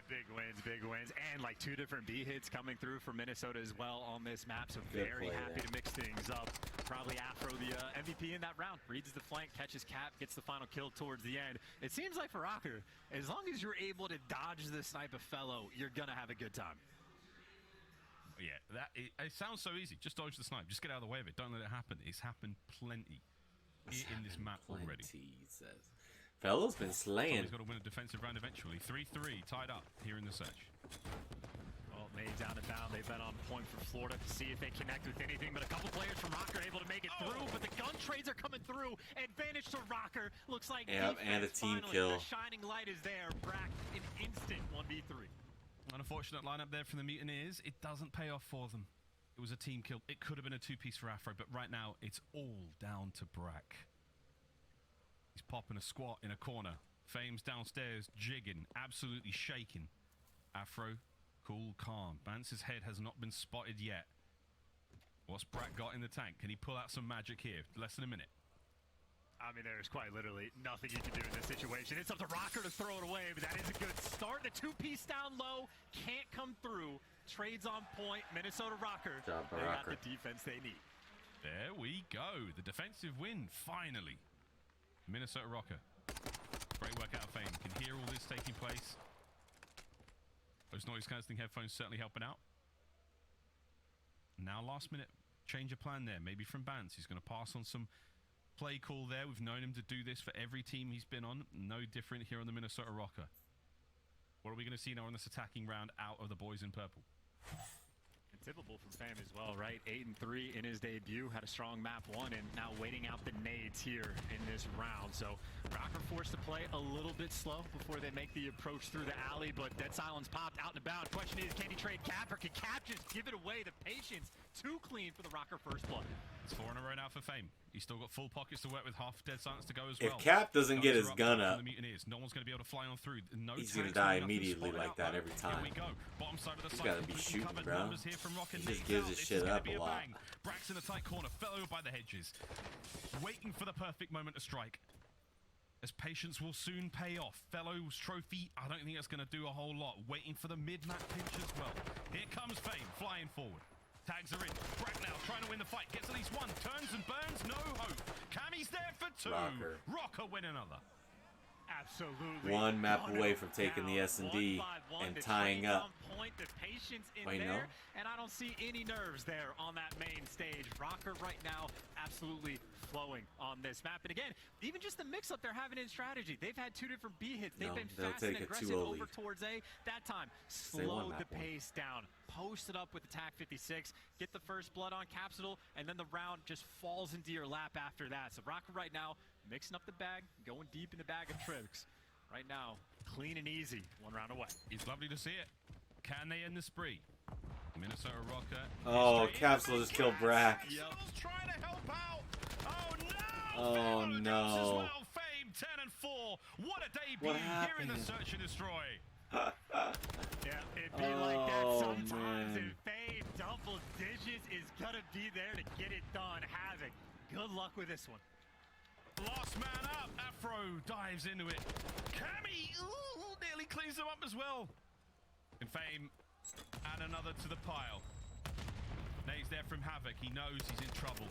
Big wins, and like 2 different B hits coming through for Minnesota as well on this map. So very happy to mix things up. Probably Afro the MVP in that round. Reads the flank, catches Cap, gets the final kill towards the end. It seems like for Rokkr, as long as you're able to dodge the sniper Fellow, you're gonna have a good time. Yeah, it sounds so easy. Just dodge the snipe. Just get out of the way of it. Don't let it happen. It's happened plenty in this map already. He says. Fellow's been slaying. He's got to win a defensive round eventually. 3-3, tied up here in the search. Well, made down and down. They've been on point for Florida to see if they connect with anything. But a couple players from Rokkr are able to make it through. But the gun trades are coming through. Advantage to Rokkr. Looks like and a team finally. kill. The shining light is there. Brack, an instant 1v3. Unfortunate lineup there from the Mutineers. It doesn't pay off for them. It was a team kill. It could have been a 2-piece for Afro, but right now it's all down to Brack. He's popping a squat in a corner. Fame's downstairs, jigging, absolutely shaking. Afro, cool, calm. Bance's head has not been spotted yet. What's Brack got in the tank? Can he pull out some magic here? Less than a minute. I mean, there's quite literally nothing you can do in this situation. It's up to Rokkr to throw it away, but that is a good start. The 2-piece down low can't come through. Trades on point. Minnesota Rokkr. They got the defense they need. There we go. The defensive win, finally. Minnesota Rokkr. Great work out of Fame. Can hear all this taking place. Those noise cancelling headphones certainly helping out. Now last minute change of plan there. Maybe from Bance. He's going to pass on some play call there. We've known him to do this for every team he's been on. No different here on the Minnesota Rokkr. What are we going to see now in this attacking round out of the boys in purple? And typical from Fame as well, right? 8-3 in his debut, had a strong map 1, and now waiting out the nades here in this round. So Rokkr forced to play a little bit slow before they make the approach through the alley, but Dead Silence popped out and about. Question is, can he trade Cap, or can Cap just give it away? The patience too clean for the Rokkr first blood. It's 4 in a row now for Fame. He's still got full pockets to work with, half Dead Silence to go as well. If Cap doesn't get his gun up, no one's going to be able to fly on through. No, he's going to die immediately like that every time. Here we go. Bottom side of the He's got to be shooting, bro. He just gives his shit up a lot. Brax in a tight corner, Fellow by the hedges. Waiting for the perfect moment to strike. As patience will soon pay off. Fellow's trophy, I don't think that's going to do a whole lot. Waiting for the mid-map pinch as well. Here comes Fame, flying forward. Tags are in. Brack now trying to win the fight. Gets at least one. Turns and burns. No hope. Cammy's there for 2. Rokkr win another. Absolutely. One map away from taking the S&D and tying up. Point, the patience in Wait, there, and I don't see any nerves there on that main stage. Rokkr right now absolutely flowing on this map. And again, even just the mix-up they're having in strategy. They've had 2 different B hits. They've been fast and aggressive over towards A. That time, slowed the pace down. Posted up with the TAC 56, get the first blood on Capsule, and then the round just falls into your lap after that. So Rokkr right now, mixing up the bag, going deep in the bag of tricks. Right now, clean and easy, 1 round away. It's lovely to see it. Can they end the spree? Minnesota Rokkr. Oh, Capsule just killed Brack. Trying to help out. Oh no. Fame 10-4. What a debut here in the Search and Destroy. Yeah, it'd be like that sometimes, and Fame double digits is gonna be there to get it done. Havoc, good luck with this one. Last man up, Afro dives into it. Cammy nearly cleans him up as well. And Fame, add another to the pile. Nate's there from Havoc, he knows he's in trouble.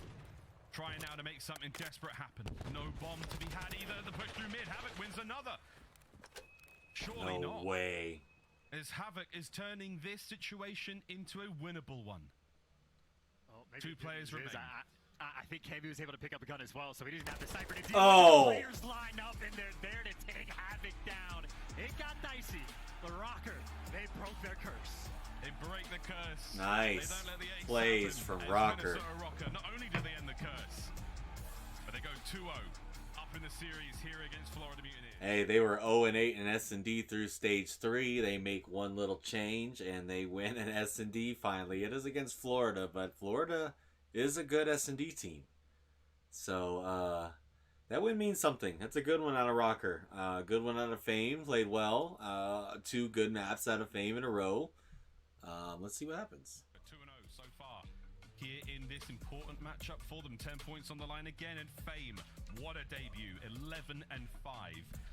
Trying now to make something desperate happen. No bomb to be had either. The push through mid, Havoc wins another. Surely not. No way. As Havoc is turning this situation into a winnable one. Oh, 2 players remain. I I think KB was able to pick up a gun as well, so he doesn't have the sniper to deal Oh. with. The players line up, and they're there to take Havoc down. It got dicey. The Rokkr, they broke their curse. They break the curse. Nice They don't let the ace plays happen. from As Rokkr. Minnesota Rokkr, not only do they end the curse, but they go 2-0 up in the series here against Florida Mutineers. Hey, they were 0-8 in S&D through stage 3. They make one little change and they win in S&D finally. It is against Florida, but Florida is a good S&D team. So, that win means something. That's a good one out of Rokkr. Good one out of Fame. Played well. 2 good maps out of Fame in a row. Let's see what happens. 2-0 so far here in this important matchup for them. 10 points on the line again, and Fame, what a debut. 11-5.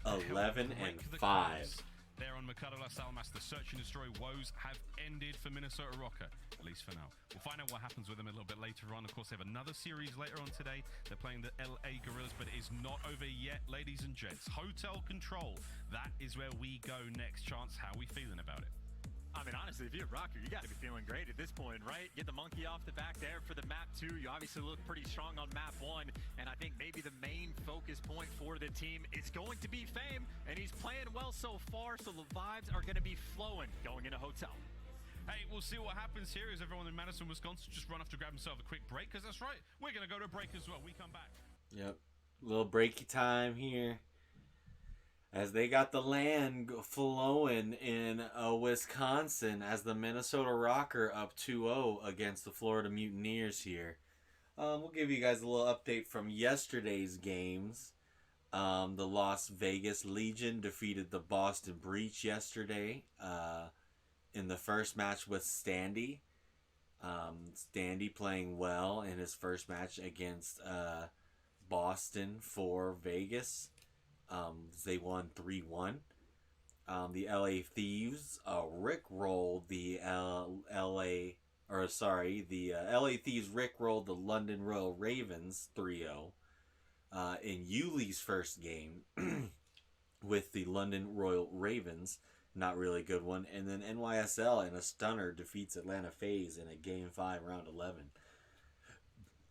11-5. There on Mikado Las Almas, the search and destroy woes have ended for Minnesota Rokkr, at least for now. We'll find out what happens with them a little bit later on. Of course, they have another series later on today. They're playing the LA Gorillas, but it is not over yet, ladies and gents. Hotel Control, that is where we go next. Chance, how are we feeling about it? I mean, honestly, if you're Rokkr, you got to be feeling great at this point, right? Get the monkey off the back there for the map 2. You obviously look pretty strong on map 1, and I think maybe the main focus point for the team is going to be Fame, and he's playing well so far, so the vibes are going to be flowing going into Hotel. Hey, we'll see what happens here as everyone in Madison, Wisconsin just run off to grab themselves a quick break, because that's right, we're going to go to a break as well. We come back. Yep. Little breaky time here. As they got the LAN flowing in Wisconsin as the Minnesota Rokkr up 2-0 against the Florida Mutineers here. We'll give you guys a little update from yesterday's games. The Las Vegas Legion defeated the Boston Breach yesterday in the first match with Standy. Standy playing well in his first match against Boston for Vegas. They won 3-1. The LA Thieves rickrolled the LA Thieves rickrolled the London Royal Ravens 3-0 in Yuli's first game with the London Royal Ravens. Not really a good one. And then NYSL in a stunner defeats Atlanta FaZe in a Game 5 round 11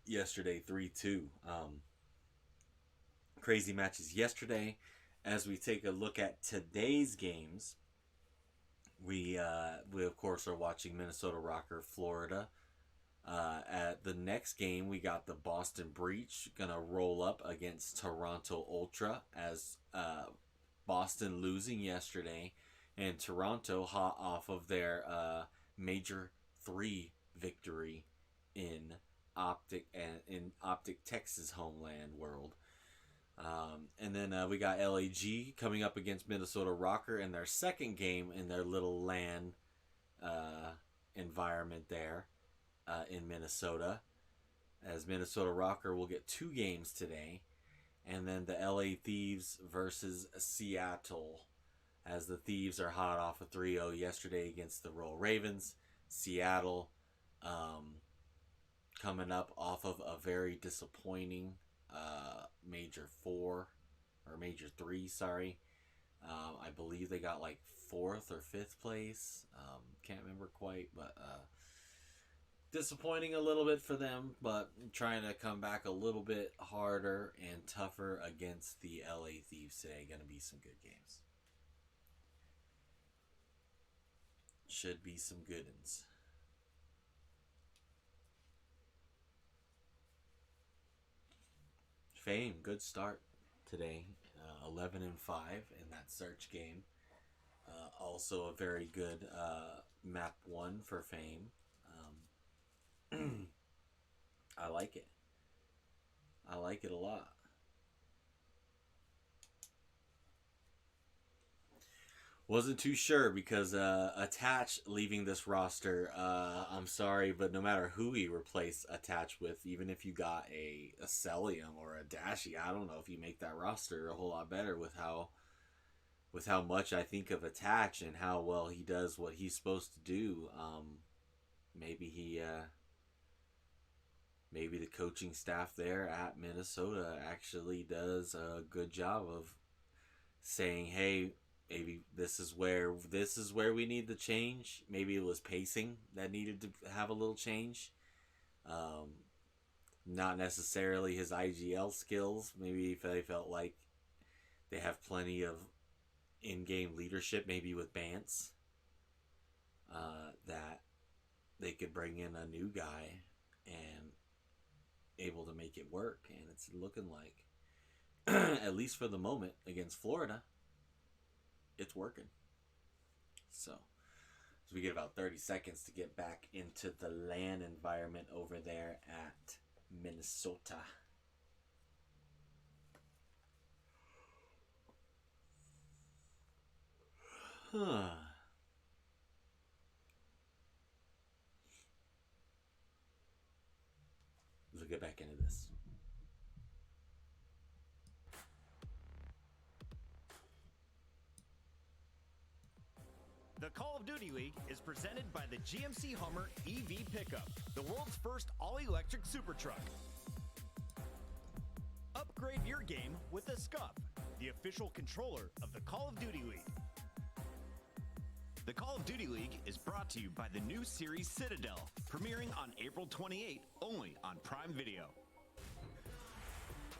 yesterday 3-2. Crazy matches yesterday. As we take a look at today's games, we of course are watching Minnesota Rokkr Florida. At the next game, we got the Boston Breach gonna roll up against Toronto Ultra as Boston losing yesterday, and Toronto hot off of their Major 3 victory in Optic Texas homeland world. And then we got LAG coming up against Minnesota Rokkr in their second game in their little LAN environment there in Minnesota. As Minnesota Rokkr will get 2 games today. And then the LA Thieves versus Seattle. As the Thieves are hot off a 3-0 yesterday against the Royal Ravens. Seattle coming up off of a very disappointing Major 4 or Major 3, sorry. I believe they got like 4th or 5th place. Can't remember quite, but disappointing a little bit for them, but trying to come back a little bit harder and tougher against the LA Thieves today. Going to be some good games. Should be some good ones. Fame, good start today. 11-5 in that search game. Also a very good map 1 for Fame. I like it. I like it a lot. Wasn't too sure because Attach leaving this roster, I'm sorry, but no matter who he replaced Attach with, even if you got a Celium or a Dashi, I don't know if you make that roster a whole lot better with how much I think of Attach and how well he does what he's supposed to do. Maybe the coaching staff there at Minnesota actually does a good job of saying, hey, maybe this is where we need the change. Maybe it was pacing that needed to have a little change. Not necessarily his IGL skills. Maybe if they felt like they have plenty of in-game leadership, maybe with Bance, that they could bring in a new guy and able to make it work. And it's looking like, at least for the moment, against Florida, it's working. So we get about 30 seconds to get back into the LAN environment over there at Minnesota. Let's get back into this. The Call of Duty League is presented by the GMC Hummer EV Pickup, the world's first all-electric super truck. Upgrade your game with a SCUF, the official controller of the Call of Duty League. The Call of Duty League is brought to you by the new series Citadel, premiering on April 28, only on Prime Video.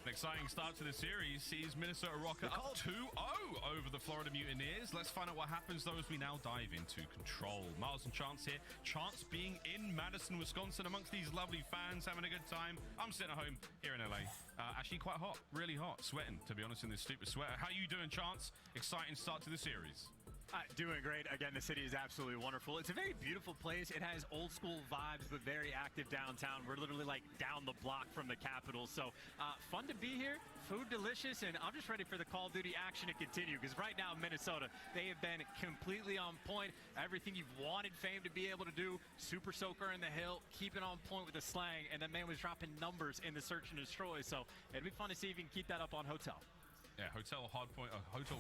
An exciting start to the series sees Minnesota Rokkr up 2-0 over the Florida Mutineers. Let's find out what happens though as we now dive into Control. Miles and Chance here. Chance being in Madison, Wisconsin amongst these lovely fans, having a good time. I'm sitting at home here in LA. Actually quite hot, really hot, sweating to be honest in this stupid sweater. How you doing, Chance? Exciting start to the series. Doing great. Again, the city is absolutely wonderful. It's a very beautiful place. It has old school vibes, but very active downtown. We're literally like down the block from the Capitol. So fun to be here. Food delicious, and I'm just ready for the Call of Duty action to continue because right now, Minnesota, they have been completely on point. Everything you've wanted Fame to be able to do. Super Soaker in the hill, keeping on point with the slang, and the man was dropping numbers in the search and destroy. So it'll be fun to see if you can keep that up on Hotel. Yeah, Hotel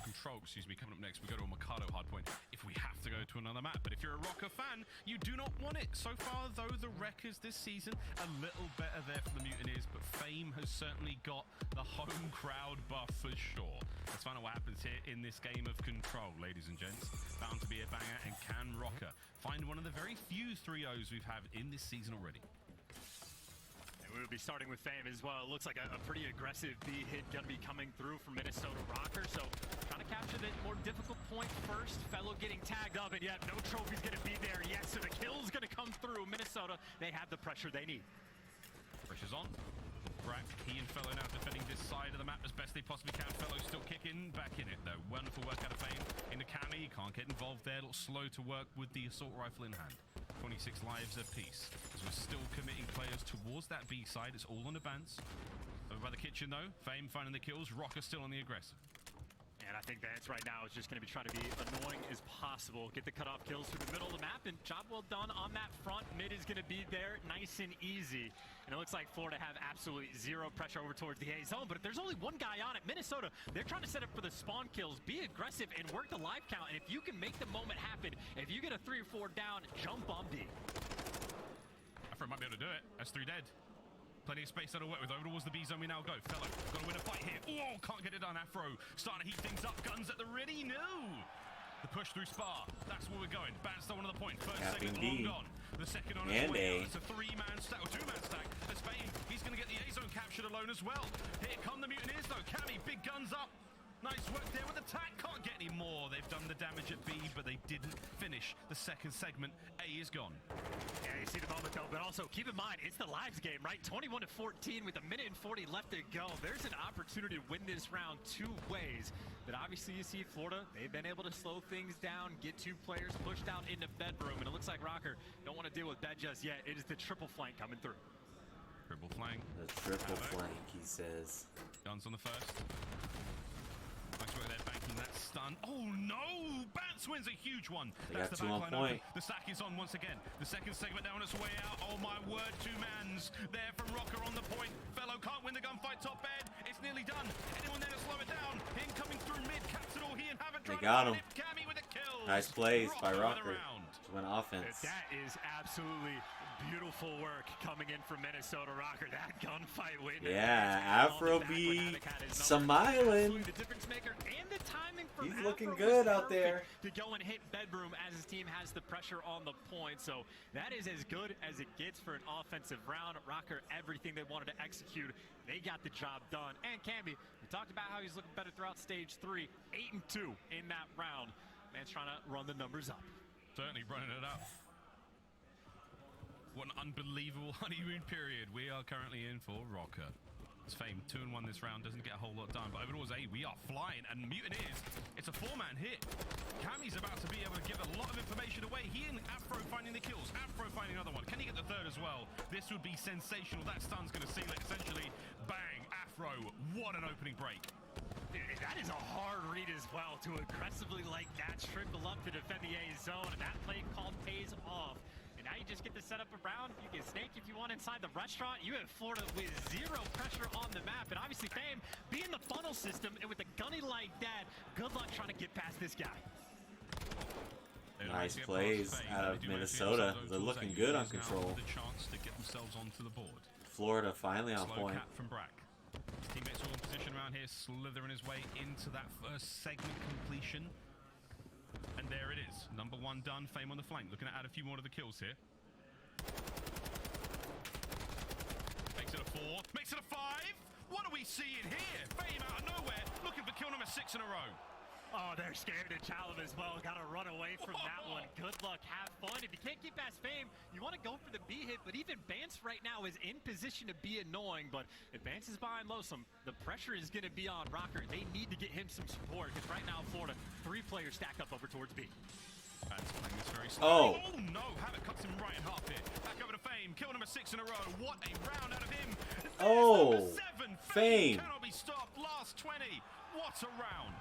Control, excuse me, coming up next. We go to a Mikado hardpoint if we have to go to another map. But if you're a Rokkr fan, you do not want it. So far, though, the Wreckers this season, a little better there for the Mutineers, but Fame has certainly got the home crowd buff for sure. Let's find out what happens here in this game of Control, ladies and gents. Bound to be a banger, and can Rokkr find one of the very few 3-0s we've had in this season already? We'll be starting with Fame as well. It looks like a pretty aggressive B hit going to be coming through from Minnesota Rokkr. So trying to capture the more difficult point first. Fellow getting tagged up, and yet no trophy's going to be there yet. So the kill's going to come through. Minnesota, they have the pressure they need. Pressure's on. Right, he and Fellow now defending this side of the map as best they possibly can. Fellow still kicking, back in it though. Wonderful work out of Fame. In the Cami, can't get involved there. A little slow to work with the assault rifle in hand. 26 lives apiece as we're still committing players towards that B side. It's all on advance. Over by the kitchen though, Fame finding the kills. Rokkr still on the aggressive. And I think Vance right now is just going to be trying to be annoying as possible. Get the cutoff kills through the middle of the map, and job well done on that front. Mid is going to be there nice and easy. And it looks like Florida have absolutely zero pressure over towards the A zone, but if there's only one guy on it, Minnesota, they're trying to set up for the spawn kills. Be aggressive and work the live count, and if you can make the moment happen, if you get a 3 or 4 down, jump on B. Afro might be able to do it. That's 3 dead. Plenty of space to work with. Over towards the B zone we now go. Fellow, got to win a fight here. Oh, can't get it done. Afro starting to heat things up. Guns at the ready. No. The push through Spa. That's where we're going. Bats still on the point. First second long gone. The second on his way out. It's a 3-man stack or 2-man stack. As Fame, he's going to get the A zone captured alone as well. Here come the Mutineers though. Cami, big guns up. Nice work there with the tack. Can't get any more. They've done the damage at B, but they didn't finish the second segment. A is gone. Yeah, you see the moment though, but also keep in mind, it's the lives game, right? 21-14 with 1:40 left to go. There's an opportunity to win this round 2 ways. But obviously you see Florida, they've been able to slow things down, get 2 players pushed out into bedroom, and it looks like Rokkr don't want to deal with bed just yet. It is the triple flank coming through. Triple flank. The triple flank, he says. Guns on the first. Nice work there, banking that stun. Oh no! Bats wins a huge one. They That's got 2 the on backline point. open. The stack is on once again. The second segment down its way out. Oh my word, 2-mans there from Rokkr on the point. Fellow can't win the gunfight top bed. It's nearly done. Anyone there to slow it down? Incoming through mid. Capital he and haven't They got him. Cami with a kill. Nice plays by Rokkr Rokkr. To win offense. That is absolutely beautiful work coming in from Minnesota Rokkr. That gunfight win. Yeah, Afro B smiling. The difference maker and the timing from He's looking Afro good was out there. perfect to go and hit bedroom as his team has the pressure on the point. So that is as good as it gets for an offensive round. Rokkr, everything they wanted to execute, they got the job done. And Camby, we talked about how he's looking better throughout stage 3, 8-2 in that round. Man's trying to run the numbers up. Certainly running it up. What an unbelievable honeymoon period we are currently in for Rokkr. It's Fame 2-1 this round, doesn't get a whole lot done, but overall, we are flying, and Mutineers, it's a 4-man hit. Cammy's about to be able to give a lot of information away. He and Afro finding the kills, Afro finding another one. Can he get the third as well? This would be sensational. That stun's going to seal it, essentially. Bang, Afro, what an opening break. That is a hard read as well, to aggressively like that triple up to defend the A zone, and that play call pays off. And now you just get to set up a round. You can snake if you want inside the restaurant. You have Florida with 0 pressure on the map, and obviously Fame being the funnel system, and with a gunny like that, good luck trying to get past this guy. Nice plays out of Minnesota. They're looking good on control. The chance to get themselves onto the board. Florida finally on Slow point. cap from Brack. His teammates all in position around here, slithering his way into that first segment completion. And there it is. Number 1 done. Fame on the flank. Looking to add a few more to the kills here. Makes it a 4. Makes it a 5. What are we seeing here? Fame out of nowhere. Looking for kill number 6 in a row. Oh, they're scared to challenge as well. Got to run away from that one. Good luck. Have fun. If you can't get past Fame, you want to go for the B hit, but even Bance right now is in position to be annoying, but if Bance is behind Losum, the pressure is going to be on Rokkr. They need to get him some support, because right now, Florida, 3 players stacked up over towards B. Bance playing this very Oh. Oh, no. Havoc cuts him right in half here. Back over to Fame. Kill number 6 in a row. What a round out of him. There's Oh, number 7. Fame. Cannot be stopped. Last 20. What a round.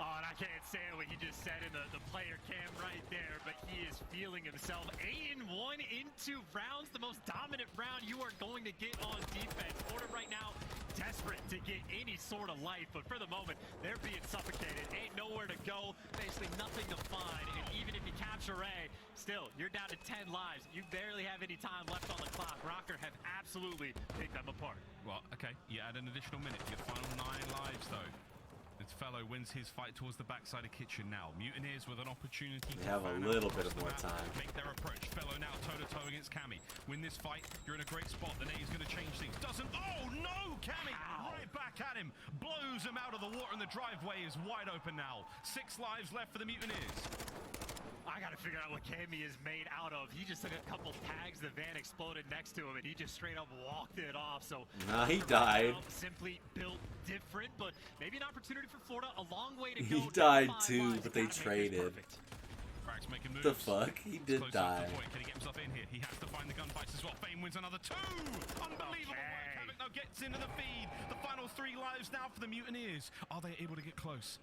Oh, and I can't stand what he just said in the player cam right there, but he is feeling himself. 8-1 in 2 rounds, the most dominant round you are going to get on defense. Florida right now desperate to get any sort of life, but for the moment, they're being suffocated. Ain't nowhere to go, basically nothing to find, and even if you capture A, still, you're down to 10 lives. You barely have any time left on the clock. Rokkr have absolutely picked them apart. Well, okay, you add an additional minute to your final 9 lives, though. This fellow wins his fight towards the backside of kitchen now. Mutineers with an opportunity They to have a fan little out bit of across the more map, time. make their approach. Fellow now toe-to-toe against Cammy. Win this fight, you're in a great spot. The is going to change things. Doesn't. Oh, no! Cammy right back at him. Blows him out of the water, and the driveway is wide open now. 6 lives left for the Mutineers. I gotta figure out what Cammy is made out of. He just took a couple tags, the van exploded next to him, and he just straight up walked it off. So nah, he died. Simply built different, but maybe an opportunity for Florida. A long way to go. He died too, but they traded. Brack's making moves. The fuck? He did Close die. up the point. Can he get himself in here? He has to find the gunfights as well. Fame wins another 2. Unbelievable work. Havoc now gets into the feed. The final 3 lives now for the Mutineers. Are they able to get close?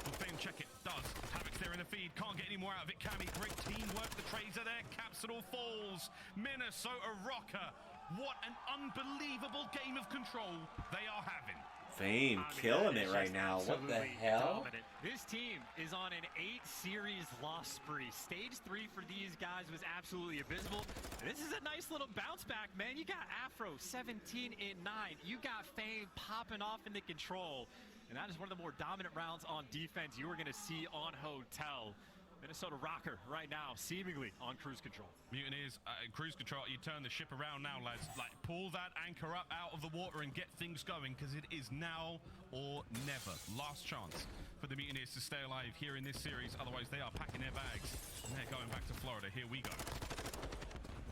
Will Fame check it? Does. Havoc's there in the feed. Can't get any more out of it. Cammy, great teamwork. The trades are there. Caps it all falls. Minnesota Rokkr. What an unbelievable game of control they are having. Fame killing it right now. What the hell? Dominant. This team is on an 8-series loss spree. Stage 3 for these guys was absolutely abysmal. This is a nice little bounce back, man. You got Afro 17-9. You got Fame popping off into control. And that is one of the more dominant rounds on defense you are going to see on Hotel. Minnesota Rokkr right now seemingly on cruise control. Mutineers, cruise control. You turn the ship around now, lads. Like, pull that anchor up out of the water and get things going, because it is now or never. Last chance for the Mutineers to stay alive here in this series. Otherwise, they are packing their bags and they're going back to Florida. Here we go.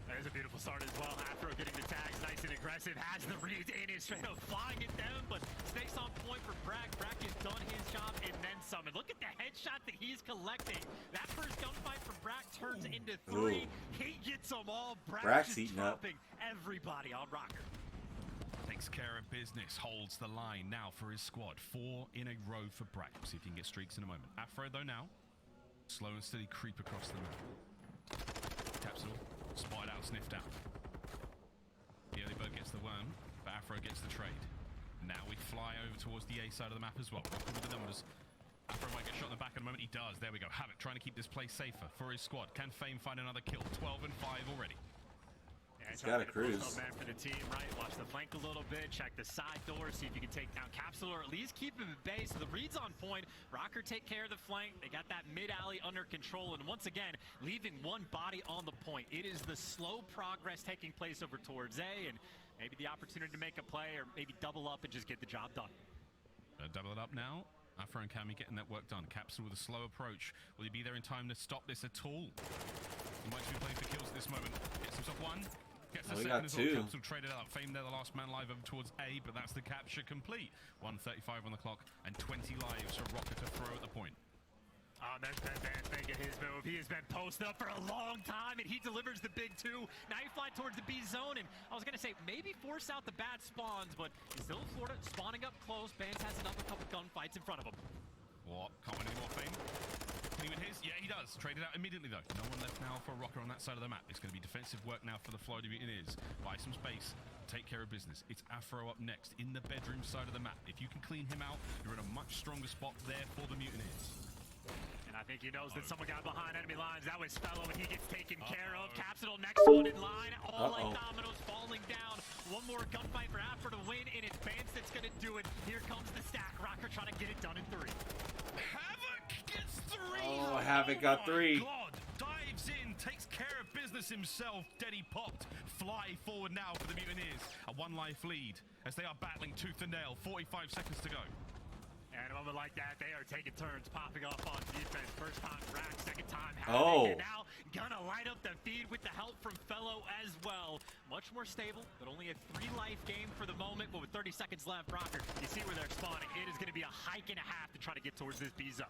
There's a beautiful start as well. Afro getting the tags, nice and aggressive. Has the reads in, is straight up flying it down, but stays on point for Brack. Brack has done his job and then some. And look at the headshot that he's collecting. That first gunfight for Brack turns into 3. He gets them all. Brack's just eating up. dropping everybody on Rokkr. Takes care of business, holds the line now for his squad. 4 in a row for Brack. See if he can get streaks in a moment. Afro, though, now. Slow and steady creep across the map. Capsule. Spotted out, sniffed out. The early bird gets the worm, but Afro gets the trade. Now we fly over towards the A side of the map as well. Rokkr with the numbers. Afro might get shot in the back in a moment. He does. There we go. Havoc trying to keep this place safer for his squad. Can Fame find another kill? 12 and 5 already. Bands got a trying to cruise. post up man for the team, right? Watch the flank a little bit, check the side door, see if you can take down Capsule or at least keep him at bay. So the read's on point. Rokkr take care of the flank. They got that mid alley under control, and once again, leaving one body on the point. It is the slow progress taking place over towards A, and maybe the opportunity to make a play or maybe double up and just get the job done. Double it up now. Afro and Cammy getting that work done. Capsule with a slow approach. Will he be there in time to stop this at all? He might be playing for kills at this moment. Gets himself one. Gets the second as well. Capsule traded out. Fame there, the last man live over towards A, but that's the capture complete. 1:35 on the clock and 20 lives for Rokkr to throw at the point. Oh, there's Ben Vance making his move. He has been posted up for a long time, and he delivers the big two. Now you fly towards the B zone, and I was going to say maybe force out the bad spawns, but he's still in Florida, spawning up close. Vance has another couple gunfights in front of him. What? Can't win any more Fame? Can he win his? Yeah, he does. Traded out immediately, though. No one left now for Rokkr on that side of the map. It's going to be defensive work now for the Florida Mutineers. Buy some space. Take care of business. It's Afro up next in the bedroom side of the map. If you can clean him out, you're in a much stronger spot there for the Mutineers. And I think he knows that someone got behind enemy lines. That was Fellow, and he gets taken care of. Capsule next one in line. All like dominoes falling down. One more gunfight for Afro to win, and it's Vance that's going to do it. Here comes the stack. Rokkr trying to get it done in 3. Havoc gets 3. Oh, Havoc got 3. God, dives in, takes care of business himself. Deddy popped. Fly forward now for the Mutineers. A 1 life lead as they are battling tooth and nail. 45 seconds to go. And a moment like that, they are taking turns popping off on defense. First time Rack, second time Havoc. Oh. And now gonna light up the feed with the help from Fellow as well. Much more stable, but only a 3-life game for the moment. But with 30 seconds left, Rokkr, you see where they're spawning. It is gonna be a hike and a half to try to get towards this B zone.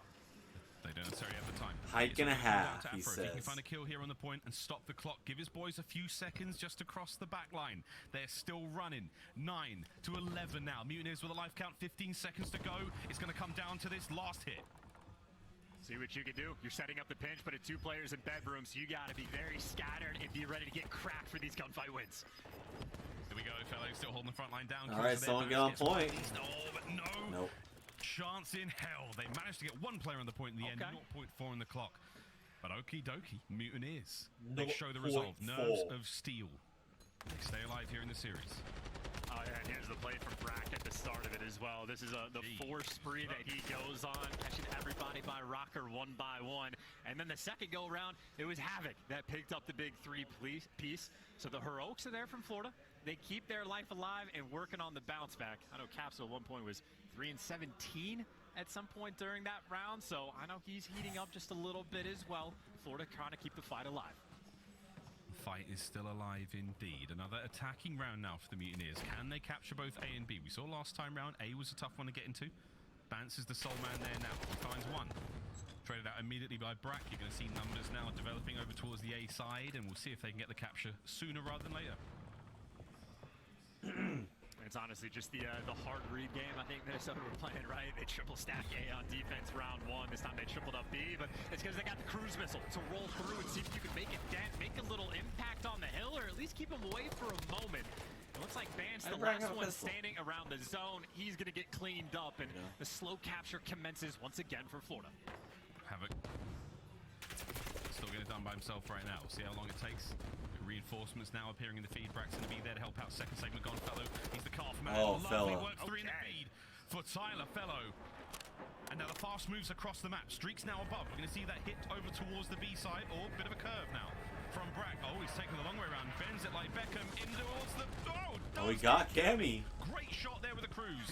They don't necessarily have the time. Hike and a half, he If he can says. find a kill here on the point and stop the clock, give his boys a few seconds just to cross the back line. They're still running. 9 to 11 now. Mutineers with a life count, 15 seconds to go. It's going to come down to this last hit. See what you can do. You're setting up the pinch, but it's 2 players in bedroom, so you got to be very scattered and be ready to get cracked for these gunfight wins. Here we go, fellow. Still holding the front line down. All right, someone get on point. No, but no. Nope. Chance in hell. They managed to get 1 player on the point in the end, 0.4 on the clock. But okie dokie, Mutineers. They show the resolve. Nerves of steel. They stay alive here in the series. Oh, yeah, and here's the play from Brack at the start of it as well. This is the 4 spree that he goes on, catching everybody by Rokkr 1 by 1. And then the second go around, it was Havoc that picked up the big 3 piece. So the Heroics are there from Florida. They keep their life alive and working on the bounce back. I know Capsule at one point was 3 and 17 at some point during that round, so I know he's heating up just a little bit as well. Florida trying to keep the fight alive. Fight is still alive indeed. Another attacking round now for the Mutineers. Can they capture both A and B? We saw last time round A was a tough one to get into. Bance is the sole man there now. He finds 1. Traded out immediately by Brack. You're going to see numbers now developing over towards the A side, and we'll see if they can get the capture sooner rather than later. It's honestly just the hard read game. I think Minnesota were playing, right? They triple stack A on defense round 1. This time they tripled up B, but it's because they got the cruise missile to roll through and see if you can make a dent, make a little impact on the hill, or at least keep them away for a moment. It looks like Vance, the last one standing around the zone, he's going to get cleaned up, and the slow capture commences once again for Florida. Havoc still getting it done by himself right now. We'll see how long it takes. Reinforcements now appearing in the feed. Brack's going to be there to help out. Second segment gone. Fellow, he's the calf man. Oh, Lovely Fellow. work 3 in the feed for Tyler Fellow. And now the fast moves across the map. Streaks now above. We're going to see that hit over towards the B side. Or bit of a curve now from Brack. Oh, he's taking the long way around. Bends it like Beckham in towards the... Oh, he got Cammy. Great shot there with the cruise.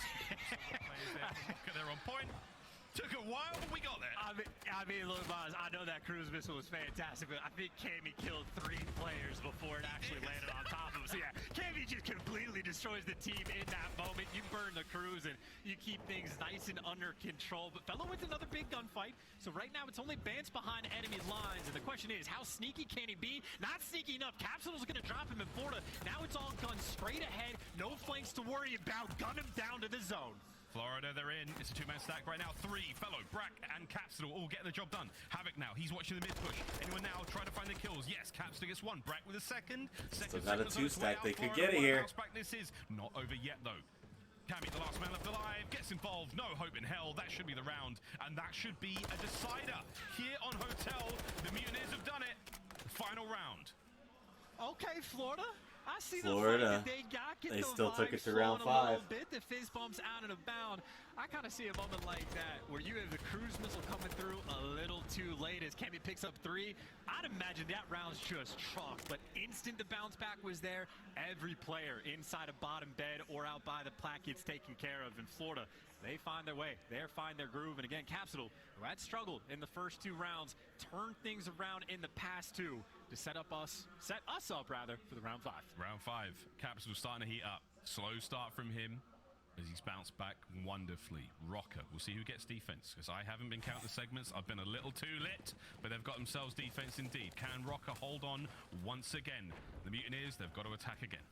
They're on point. Took a while, but we got there. I mean, look, Boz, I know that cruise missile was fantastic, but I think Cammy killed 3 players before it actually landed on top of him. So yeah, Cammy just completely destroys the team in that moment. You burn the cruise and you keep things nice and under control. But Fellow wins another big gunfight. So right now it's only Bance behind enemy lines. And the question is, how sneaky can he be? Not sneaky enough. Capsule's going to drop him in Florida. Now it's all guns straight ahead. No flanks to worry about. Gun him down to the zone. Florida, they're in. It's a 2-man stack right now. 3, Fellow, Brack, and Capsule all getting the job done. Havoc now. He's watching the mid push. Anyone now trying to find the kills? Yes, Capsule gets 1. Brack with a second. Still got a 2-stack. They could get it here. This is not over yet, though. Cammy, the last man left alive, gets involved. No hope in hell. That should be the round. And that should be a decider. Here on Hotel, the Mutineers have done it. Final round. Okay, Florida. I see Florida, the fight that they got. Get they the still took it vibes to round flowing a little 5. bit. The fist bumps out and abound. I kind of see a moment like that where you have the cruise missile coming through a little too late as Kemi picks up 3. I'd imagine that round's just chalk, but instant the bounce back was there. Every player inside a bottom bed or out by the plaque gets taken care of. In Florida, they find their way. They find their groove. And again, Capsule, who had struggled in the first 2 rounds, turned things around in the past 2 to set us up for the round 5. Round 5. Capsule starting to heat up. Slow start from him as he's bounced back wonderfully. Rokkr, we'll see who gets defense, because I haven't been counting the segments. I've been a little too lit, but they've got themselves defense indeed. Can Rokkr hold on once again? The Mutineers, they've got to attack again.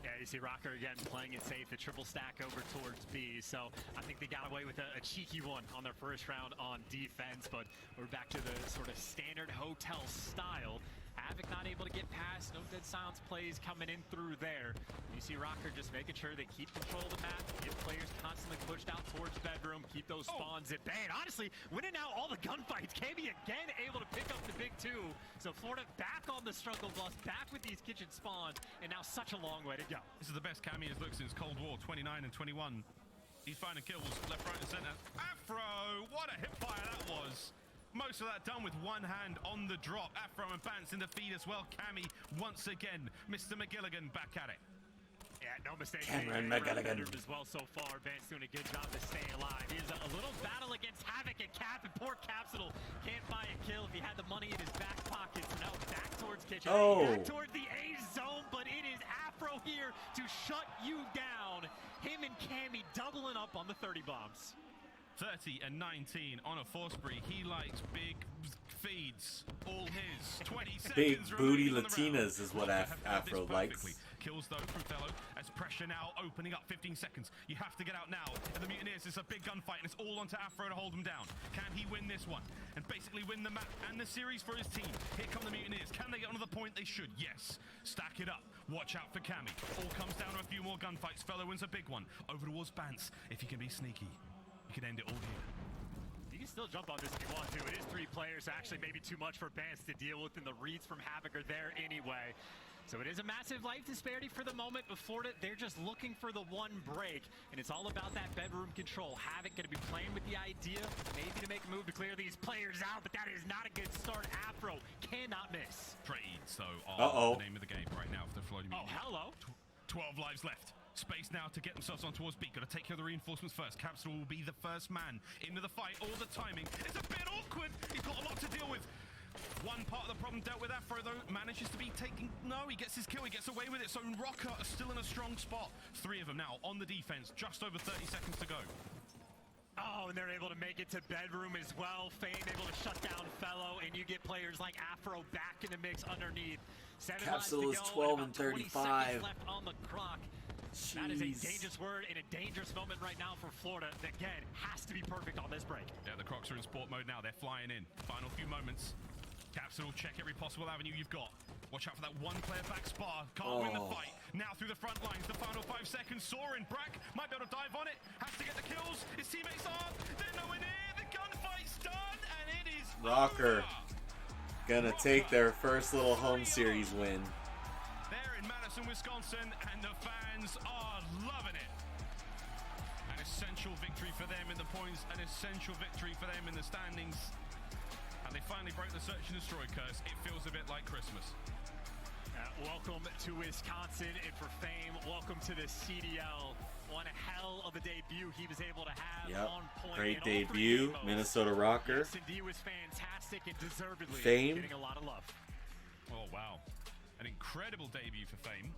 Yeah, you see Rokkr again playing it safe, the triple stack over towards B. So I think they got away with a cheeky one on their first round on defense, but we're back to the sort of standard hotel style. Havoc not able to get past, no dead silence plays coming in through there. You see Rokkr just making sure they keep control of the map, get players constantly pushed out towards bedroom, keep those spawns at bay. And honestly, winning out all the gunfights, KB again able to pick up the big 2. So Florida back on the struggle bus, back with these kitchen spawns, and now such a long way to go. This is the best Cammy has looked since Cold War, 29 and 21. He's finding kills left, right, and center. Afro, what a hip fire that was. Most of that done with one hand on the drop. Afro and Bance in the feed as well. Cammy once again. Mr. McGilligan back at it. Yeah, no mistake. Cameron McGilligan as well so far. Vance doing a good job to stay alive. Here's a little battle against Havoc and Cap, and poor Capsule can't buy a kill if he had the money in his back pocket. So now back towards kitchen, back towards the A zone, but it is Afro here to shut you down. Him and Cammy doubling up on the 30 bombs. 30 and 19 on a Forspree. He likes big feeds. All his. 20 seconds. Big booty remaining on the round. Latinas is what Afro likes. Kills though from Fellow as pressure now opening up. 15 seconds. You have to get out now. And the Mutineers, it's a big gunfight and it's all onto Afro to hold them down. Can he win this one and basically win the map and the series for his team? Here come the Mutineers. Can they get onto the point? They should. Yes. Stack it up. Watch out for Cammy. All comes down to a few more gunfights. Fellow wins a big one. Over towards Bance. If he can be sneaky, you can end it all here. You can still jump on this if you want to. It is 3 players, actually maybe too much for Bance to deal with, and the reads from Havoc are there anyway. So it is a massive life disparity for the moment, but Florida, they're just looking for the one break, and it's all about that bedroom control. Havoc going to be playing with the idea, maybe to make a move to clear these players out, but that is not a good start. Afro cannot miss. Trades, though, are the name of the game right now for the Florida Mutineers. Oh, hello. 12 lives left. Space now to get themselves on towards B. Got to take care of the reinforcements first. Capsule will be the first man into the fight. All the timing is a bit awkward. He's got a lot to deal with. One part of the problem dealt with Afro, though, manages to be taking... No, he gets his kill. He gets away with it. So Rokkr are still in a strong spot. 3 of them now on the defense. Just over 30 seconds to go. Oh, and they're able to make it to bedroom as well. Fame able to shut down Fellow, and you get players like Afro back in the mix underneath. 7 Capsule is lives to go, 12 and 35. 20 seconds left on the clock. Jeez. That is a dangerous word and a dangerous moment right now for Florida. That, again, has to be perfect on this break. Yeah, the Crocs are in sport mode now. They're flying in. Final few moments. Capsule, check every possible avenue you've got. Watch out for that one-player back spar. Can't win the fight. Now through the front lines. The final 5 seconds. Soaring. Brack might be able to dive on it. Has to get the kills. His teammates are. They're nowhere near. The gunfight's done, and it is Rokkr over. gonna take their first little home series win. They're in Madison, Wisconsin, and the fans are loving it. An essential victory for them in the points, an essential victory for them in the standings. And they finally broke the search and destroy curse. It feels a bit like Christmas. Welcome to Wisconsin, and for Fame, welcome to the CDL. One hell of a debut he was able to have on point. Great debut, Minnesota Rokkr. Yes, indeed, was fantastic and deservedly Fame. getting a lot of love. Oh, wow. An incredible debut for Fame.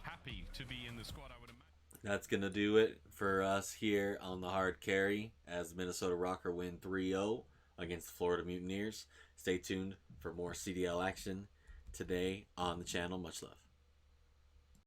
Happy to be in the squad, I would imagine. That's going to do it for us here on the Hard Carry as Minnesota Rokkr win 3-0 against the Florida Mutineers. Stay tuned for more CDL action today on the channel. Much love.